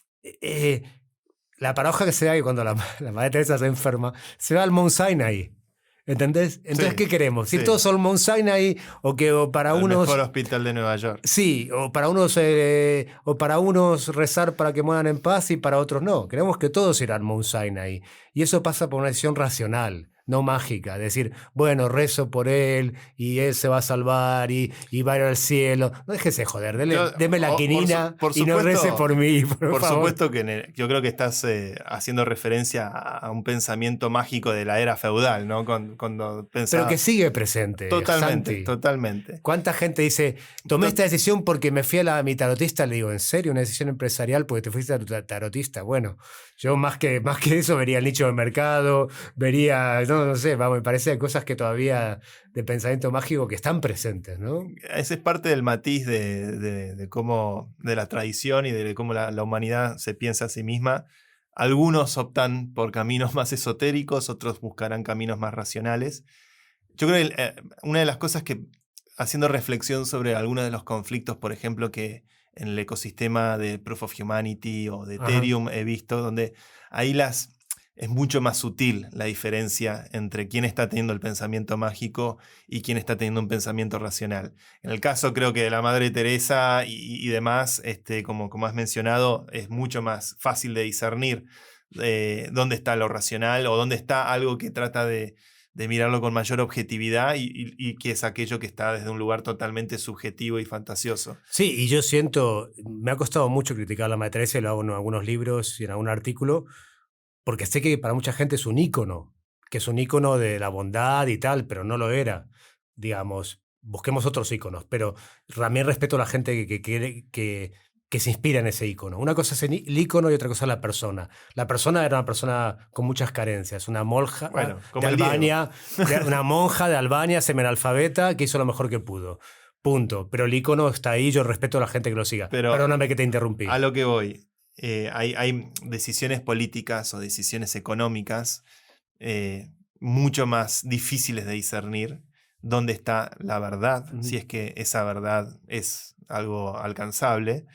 la paradoja que se da es que cuando la Madre Teresa se enferma, se va al Mount Sinai, ¿entendés? Entonces, sí, ¿qué queremos? Si sí, todos son Mount Sinai, o para el unos... mejor hospital de Nueva York. Sí, o para unos rezar para que mueran en paz y para otros no. Queremos que todos irán Mount Sinai. Y eso pasa por una decisión racional, no mágica. Decir, bueno, rezo por él y él se va a salvar y va a ir al cielo. No déjese joder, deme la quinina y no rece por mí, por favor. Supuesto que yo creo que estás haciendo referencia a un pensamiento mágico de la era feudal, ¿no? Cuando pensaba... Pero que sigue presente. Totalmente, Santi. Totalmente. ¿Cuánta gente dice, tomé esta decisión porque me fui a mi tarotista? Le digo, ¿en serio? ¿Una decisión empresarial porque te fuiste a tu tarotista? Bueno, yo más que eso vería el nicho de mercado, vería, no sé, me parece cosas que todavía de pensamiento mágico que están presentes, ¿no? Ese es parte del matiz de cómo, de la tradición y de cómo la humanidad se piensa a sí misma. Algunos optan por caminos más esotéricos, otros buscarán caminos más racionales. Yo creo que una de las cosas que, haciendo reflexión sobre algunos de los conflictos, por ejemplo, que en el ecosistema de Proof of Humanity o de Ethereum he visto, donde ahí es mucho más sutil la diferencia entre quién está teniendo el pensamiento mágico y quién está teniendo un pensamiento racional. En el caso, creo que de la Madre Teresa y demás, como has mencionado, es mucho más fácil de discernir dónde está lo racional o dónde está algo que trata de mirarlo con mayor objetividad y que es aquello que está desde un lugar totalmente subjetivo y fantasioso. Sí, y yo me ha costado mucho criticar a la Madre Teresa, y lo hago en algunos libros y en algún artículo, porque sé que para mucha gente es un ícono, que es un ícono de la bondad y tal, pero no lo era. Digamos, busquemos otros íconos, pero también respeto a la gente que que se inspira en ese ícono. Una cosa es el ícono y otra cosa es la persona. La persona era una persona con muchas carencias, una monja como de el Albania, una monja de Albania, seminalfabeta, que hizo lo mejor que pudo. Punto. Pero el ícono está ahí, yo respeto a la gente que lo siga. Pero perdóname que te interrumpí. A lo que voy, hay decisiones políticas o decisiones económicas mucho más difíciles de discernir dónde está la verdad, si es que esa verdad es algo alcanzable.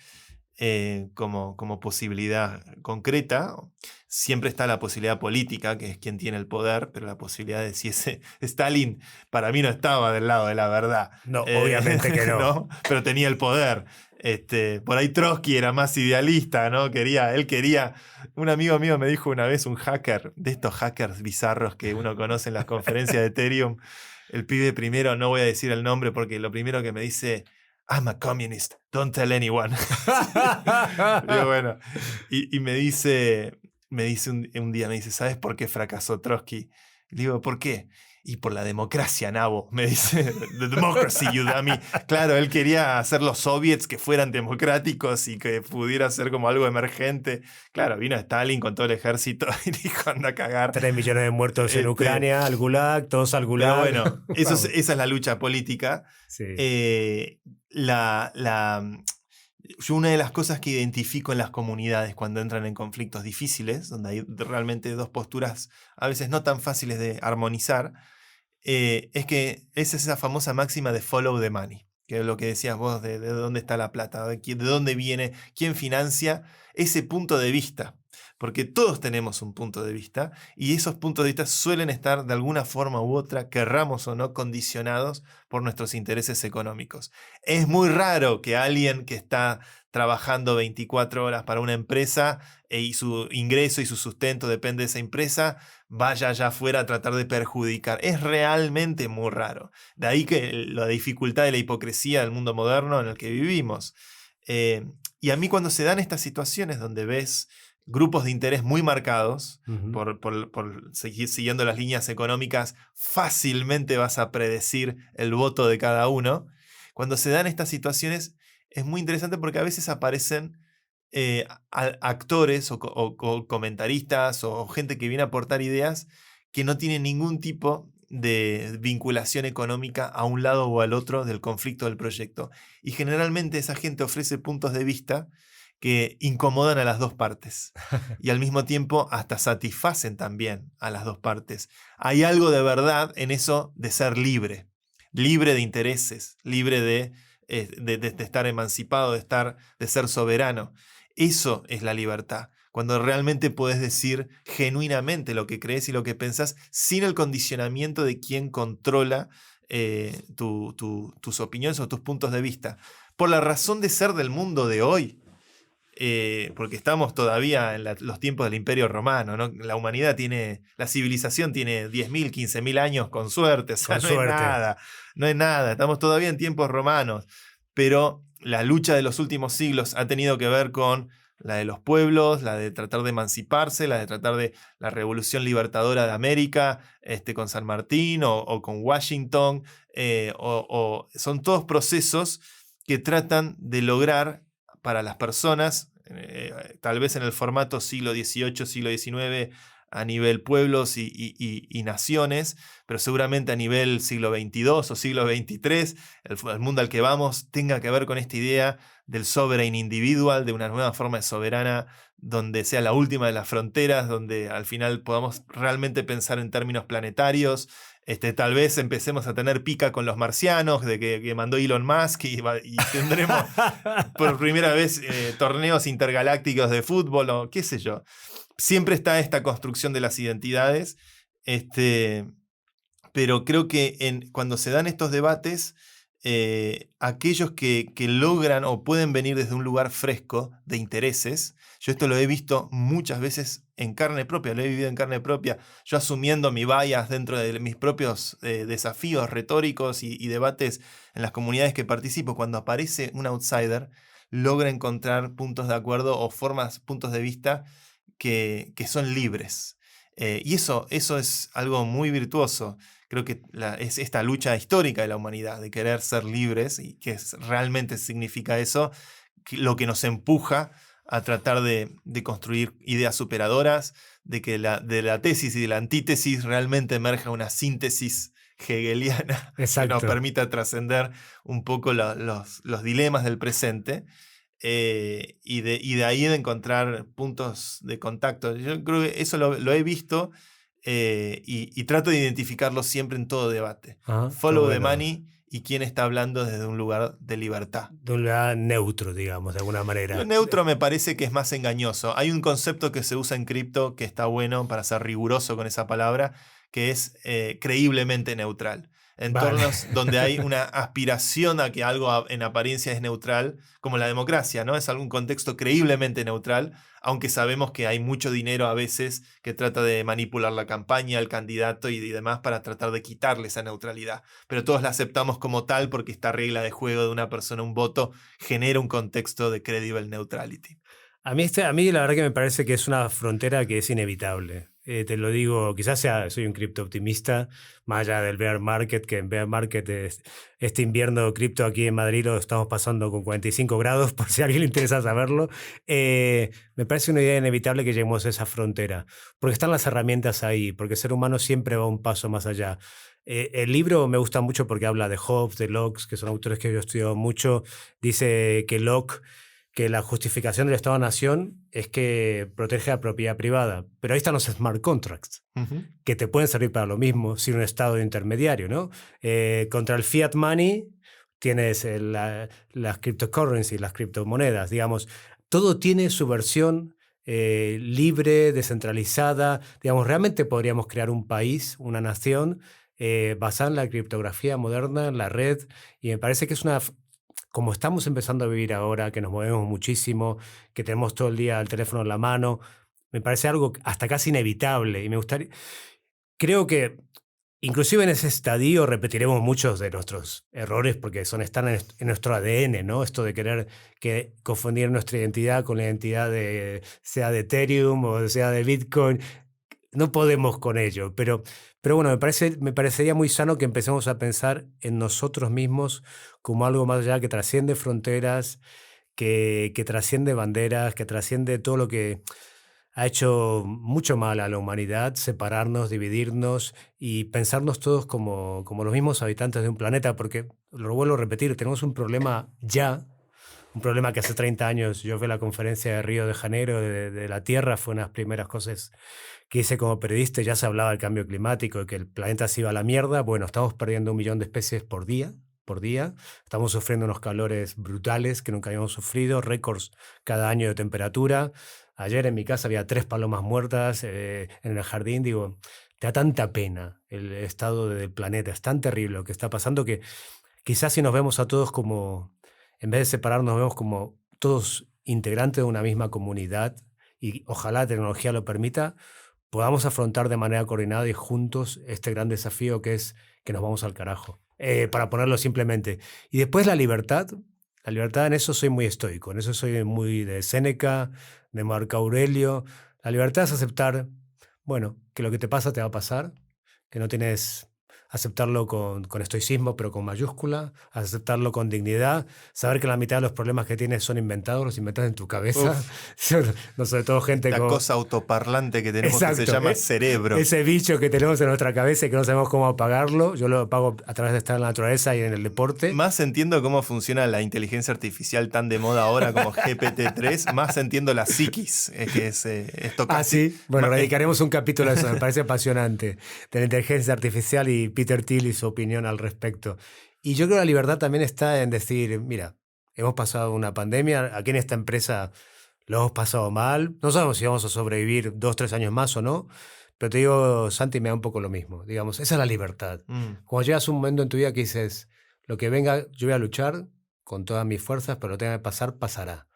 Como posibilidad concreta, siempre está la posibilidad política, que es quien tiene el poder, pero la posibilidad de si ese Stalin para mí no estaba del lado de la verdad. No, obviamente que no. ¿no? Pero tenía el poder. Por ahí Trotsky era más idealista, ¿no? Él quería. Un amigo mío me dijo una vez, un hacker, de estos hackers bizarros que uno conoce en las conferencias de Ethereum, el pibe primero, no voy a decir el nombre porque lo primero que me dice: I'm a communist, don't tell anyone. Digo, bueno, y me dice un día, me dice, ¿sabes por qué fracasó Trotsky? Le digo, ¿por qué? Y por la democracia, nabo. Me dice, the democracy, you dummy. Claro, él quería hacer los soviets que fueran democráticos y que pudiera ser como algo emergente. Claro, vino Stalin con todo el ejército y dijo, anda a cagar. 3 millones de muertos en Ucrania, al Gulag, todos al Gulag. Pero bueno, esa es la lucha política. Sí. Yo una de las cosas que identifico en las comunidades cuando entran en conflictos difíciles, donde hay realmente dos posturas a veces no tan fáciles de armonizar, es que es esa famosa máxima de follow the money, que es lo que decías vos de dónde está la plata, de dónde viene, quién financia ese punto de vista. Porque todos tenemos un punto de vista y esos puntos de vista suelen estar de alguna forma u otra, querramos o no, condicionados por nuestros intereses económicos. Es muy raro que alguien que está trabajando 24 horas para una empresa y su ingreso y su sustento depende de esa empresa, vaya allá afuera a tratar de perjudicar. Es realmente muy raro. De ahí que la dificultad de la hipocresía del mundo moderno en el que vivimos. Y a mí cuando se dan estas situaciones donde ves grupos de interés muy marcados, por seguir siguiendo las líneas económicas, fácilmente vas a predecir el voto de cada uno. Cuando se dan estas situaciones es muy interesante porque a veces aparecen actores o comentaristas o gente que viene a aportar ideas que no tienen ningún tipo de vinculación económica a un lado o al otro del conflicto del proyecto. Y generalmente esa gente ofrece puntos de vista que incomodan a las dos partes y al mismo tiempo hasta satisfacen también a las dos partes. Hay algo de verdad en eso de ser libre de intereses, libre de estar emancipado, de ser soberano. Eso es la libertad, cuando realmente puedes decir genuinamente lo que crees y lo que pensás sin el condicionamiento de quien controla tus opiniones o tus puntos de vista. Por la razón de ser del mundo de hoy, porque estamos todavía en los tiempos del Imperio Romano, ¿no? La civilización tiene 10.000, 15.000 años con suerte, o sea, no es nada, estamos todavía en tiempos romanos, pero la lucha de los últimos siglos ha tenido que ver con la de los pueblos, la de tratar de emanciparse, la de tratar de la revolución libertadora de América, con San Martín o con Washington, son todos procesos que tratan de lograr para las personas, tal vez en el formato siglo XVIII, siglo XIX, a nivel pueblos y naciones, pero seguramente a nivel siglo XXII o siglo XXIII, el mundo al que vamos tenga que ver con esta idea del sovereign individual, de una nueva forma de soberana, donde sea la última de las fronteras, donde al final podamos realmente pensar en términos planetarios. Tal vez empecemos a tener pica con los marcianos, de que mandó Elon Musk y tendremos por primera vez torneos intergalácticos de fútbol o qué sé yo. Siempre está esta construcción de las identidades, pero creo que cuando se dan estos debates, aquellos que logran o pueden venir desde un lugar fresco de intereses, yo esto lo he visto muchas veces en carne propia, lo he vivido en carne propia, yo asumiendo mi bias dentro de mis propios desafíos retóricos y debates en las comunidades que participo, cuando aparece un outsider, logra encontrar puntos de acuerdo o puntos de vista que son libres. Y eso es algo muy virtuoso. Creo que es esta lucha histórica de la humanidad, de querer ser libres, y que realmente significa eso, lo que nos empuja a tratar de construir ideas superadoras, de que de la tesis y de la antítesis realmente emerja una síntesis hegeliana que nos permita trascender un poco los dilemas del presente, y de ahí de encontrar puntos de contacto. Yo creo que eso lo he visto, y trato de identificarlo siempre en todo debate. Follow the money y quién está hablando desde un lugar de libertad. De un lugar neutro, digamos, de alguna manera. Lo neutro me parece que es más engañoso. Hay un concepto que se usa en cripto que está bueno para ser riguroso con esa palabra, que es creíblemente neutral. Entornos donde hay una aspiración a que algo en apariencia es neutral, como la democracia, ¿no? Es algún contexto creíblemente neutral, aunque sabemos que hay mucho dinero a veces que trata de manipular la campaña, el candidato y demás para tratar de quitarle esa neutralidad. Pero todos la aceptamos como tal porque esta regla de juego de una persona, un voto, genera un contexto de credible neutrality. A mí la verdad que me parece que es una frontera que es inevitable. Te lo digo, quizás soy un cripto optimista, más allá del bear market, que en bear market este invierno cripto aquí en Madrid lo estamos pasando con 45 grados, por si a alguien le interesa saberlo. Me parece una idea inevitable que lleguemos a esa frontera, porque están las herramientas ahí, porque el ser humano siempre va un paso más allá. El libro me gusta mucho porque habla de Hobbes, de Locke, que son autores que yo he estudiado mucho. Dice que Locke, que la justificación del Estado-Nación es que protege la propiedad privada. Pero ahí están los smart contracts, que te pueden servir para lo mismo sin un Estado intermediario, ¿no? Contra el fiat money tienes las cryptocurrencies, las criptomonedas, digamos. Todo tiene su versión libre, descentralizada. Digamos, realmente podríamos crear un país, una nación, basada en la criptografía moderna, en la red. Y me parece que es como estamos empezando a vivir ahora, que nos movemos muchísimo, que tenemos todo el día el teléfono en la mano, me parece algo hasta casi inevitable. Y me gustaría, creo que inclusive en ese estadio repetiremos muchos de nuestros errores porque están en nuestro ADN, ¿no? Esto de querer confundir nuestra identidad con la identidad sea de Ethereum o sea de Bitcoin. No podemos con ello, pero bueno, me parecería muy sano que empecemos a pensar en nosotros mismos como algo más allá que trasciende fronteras, que trasciende banderas, que trasciende todo lo que ha hecho mucho mal a la humanidad, separarnos, dividirnos y pensarnos todos como los mismos habitantes de un planeta, porque, lo vuelvo a repetir, tenemos un problema ya. Un problema que hace 30 años yo fui a la conferencia de Río de Janeiro de la Tierra, fue una de las primeras cosas que hice como periodista. Ya se hablaba del cambio climático, de que el planeta se iba a la mierda. Bueno, estamos perdiendo 1 millón de especies por día. Estamos sufriendo unos calores brutales que nunca habíamos sufrido, récords cada año de temperatura. Ayer en mi casa había 3 palomas muertas en el jardín. Digo, te da tanta pena el estado del planeta, es tan terrible lo que está pasando que quizás si nos vemos a todos como... En vez de separarnos, nos vemos como todos integrantes de una misma comunidad y ojalá la tecnología lo permita, podamos afrontar de manera coordinada y juntos este gran desafío que es que nos vamos al carajo, para ponerlo simplemente. Y después la libertad en eso soy muy estoico, en eso soy muy de Séneca, de Marco Aurelio. La libertad es aceptar, bueno, que lo que te pasa te va a pasar, que no tienes... aceptarlo con estoicismo, pero con mayúscula, aceptarlo con dignidad, saber que la mitad de los problemas que tienes son inventados, los inventas en tu cabeza. No, sobre todo gente la cosa autoparlante que tenemos. Exacto, que se llama cerebro. Ese bicho que tenemos en nuestra cabeza y que no sabemos cómo apagarlo. Yo lo apago a través de estar en la naturaleza y en el deporte. Más entiendo cómo funciona la inteligencia artificial tan de moda ahora como GPT-3, más entiendo la psiquis, que es esto casi. Sí. Bueno, dedicaremos un capítulo a eso, me parece apasionante, de la inteligencia artificial y Peter Thiel y su opinión al respecto. Y yo creo que la libertad también está en decir, mira, hemos pasado una pandemia, aquí en esta empresa lo hemos pasado mal, no sabemos si vamos a sobrevivir 2-3 años más o no, pero te digo, Santi, me da un poco lo mismo. Digamos, esa es la libertad. Cuando llegas a un momento en tu vida que dices, lo que venga, yo voy a luchar con todas mis fuerzas, pero lo que tenga que pasar, pasará.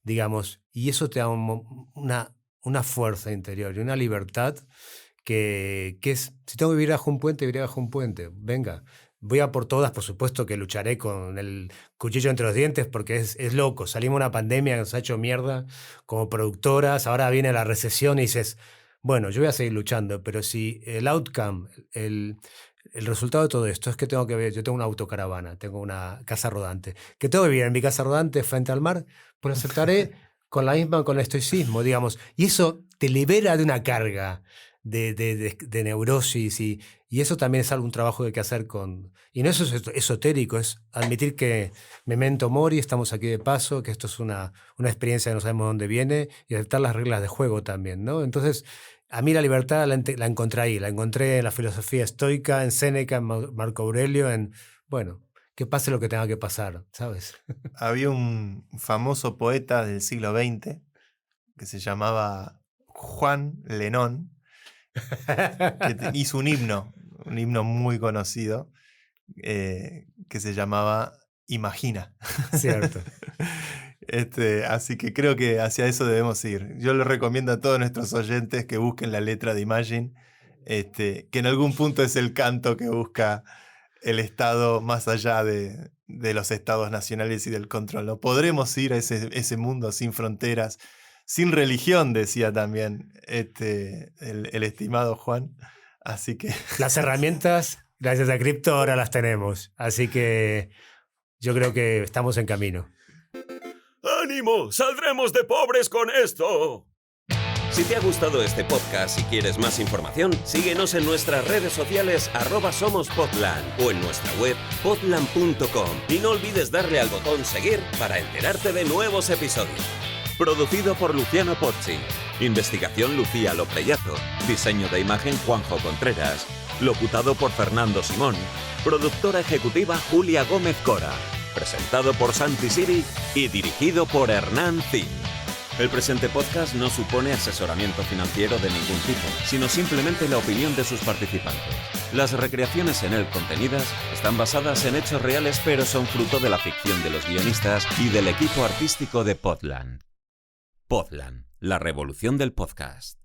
Digamos, y eso te da una fuerza interior y una libertad que es, si tengo que vivir bajo un puente, viviré bajo un puente. Venga, voy a por todas, por supuesto que lucharé con el cuchillo entre los dientes porque es loco. Salimos de una pandemia que nos ha hecho mierda como productoras, ahora viene la recesión y dices, bueno, yo voy a seguir luchando, pero si el outcome, el resultado de todo esto es que yo tengo una autocaravana, tengo una casa rodante, que tengo que vivir en mi casa rodante frente al mar, pues lo aceptaré con el estoicismo, digamos. Y eso te libera de una carga de neurosis y eso también es un trabajo que hay que hacer y no es esotérico, es admitir que memento mori, estamos aquí de paso, que esto es una experiencia que no sabemos dónde viene y aceptar las reglas de juego también, ¿no? Entonces, a mí la libertad la encontré ahí, la encontré en la filosofía estoica, en Séneca, en Marco Aurelio, que pase lo que tenga que pasar, ¿sabes? Había un famoso poeta del siglo XX que se llamaba Juan Lenón, que hizo un himno muy conocido, que se llamaba Imagina. Cierto. Así que creo que hacia eso debemos ir. Yo le recomiendo a todos nuestros oyentes que busquen la letra de Imagine, que en algún punto es el canto que busca el Estado más allá de los estados nacionales y del control. ¿No? Podremos ir a ese mundo sin fronteras, sin religión, decía también el estimado Juan. Así que las herramientas, gracias a Crypto, ahora las tenemos. Así que yo creo que estamos en camino. ¡Ánimo! ¡Saldremos de pobres con esto! Si te ha gustado este podcast y quieres más información, síguenos en nuestras redes sociales @somospodland o en nuestra web podland.com y no olvides darle al botón seguir para enterarte de nuevos episodios. Producido por Luciano Pozzi. Investigación Lucía Lopreyazo. Diseño de imagen Juanjo Contreras. Locutado por Fernando Simón. Productora ejecutiva Julia Gómez Cora. Presentado por Santi Siri y dirigido por Hernán Zin. El presente podcast no supone asesoramiento financiero de ningún tipo, sino simplemente la opinión de sus participantes. Las recreaciones en él contenidas están basadas en hechos reales, pero son fruto de la ficción de los guionistas y del equipo artístico de Podland. Podland, la revolución del podcast.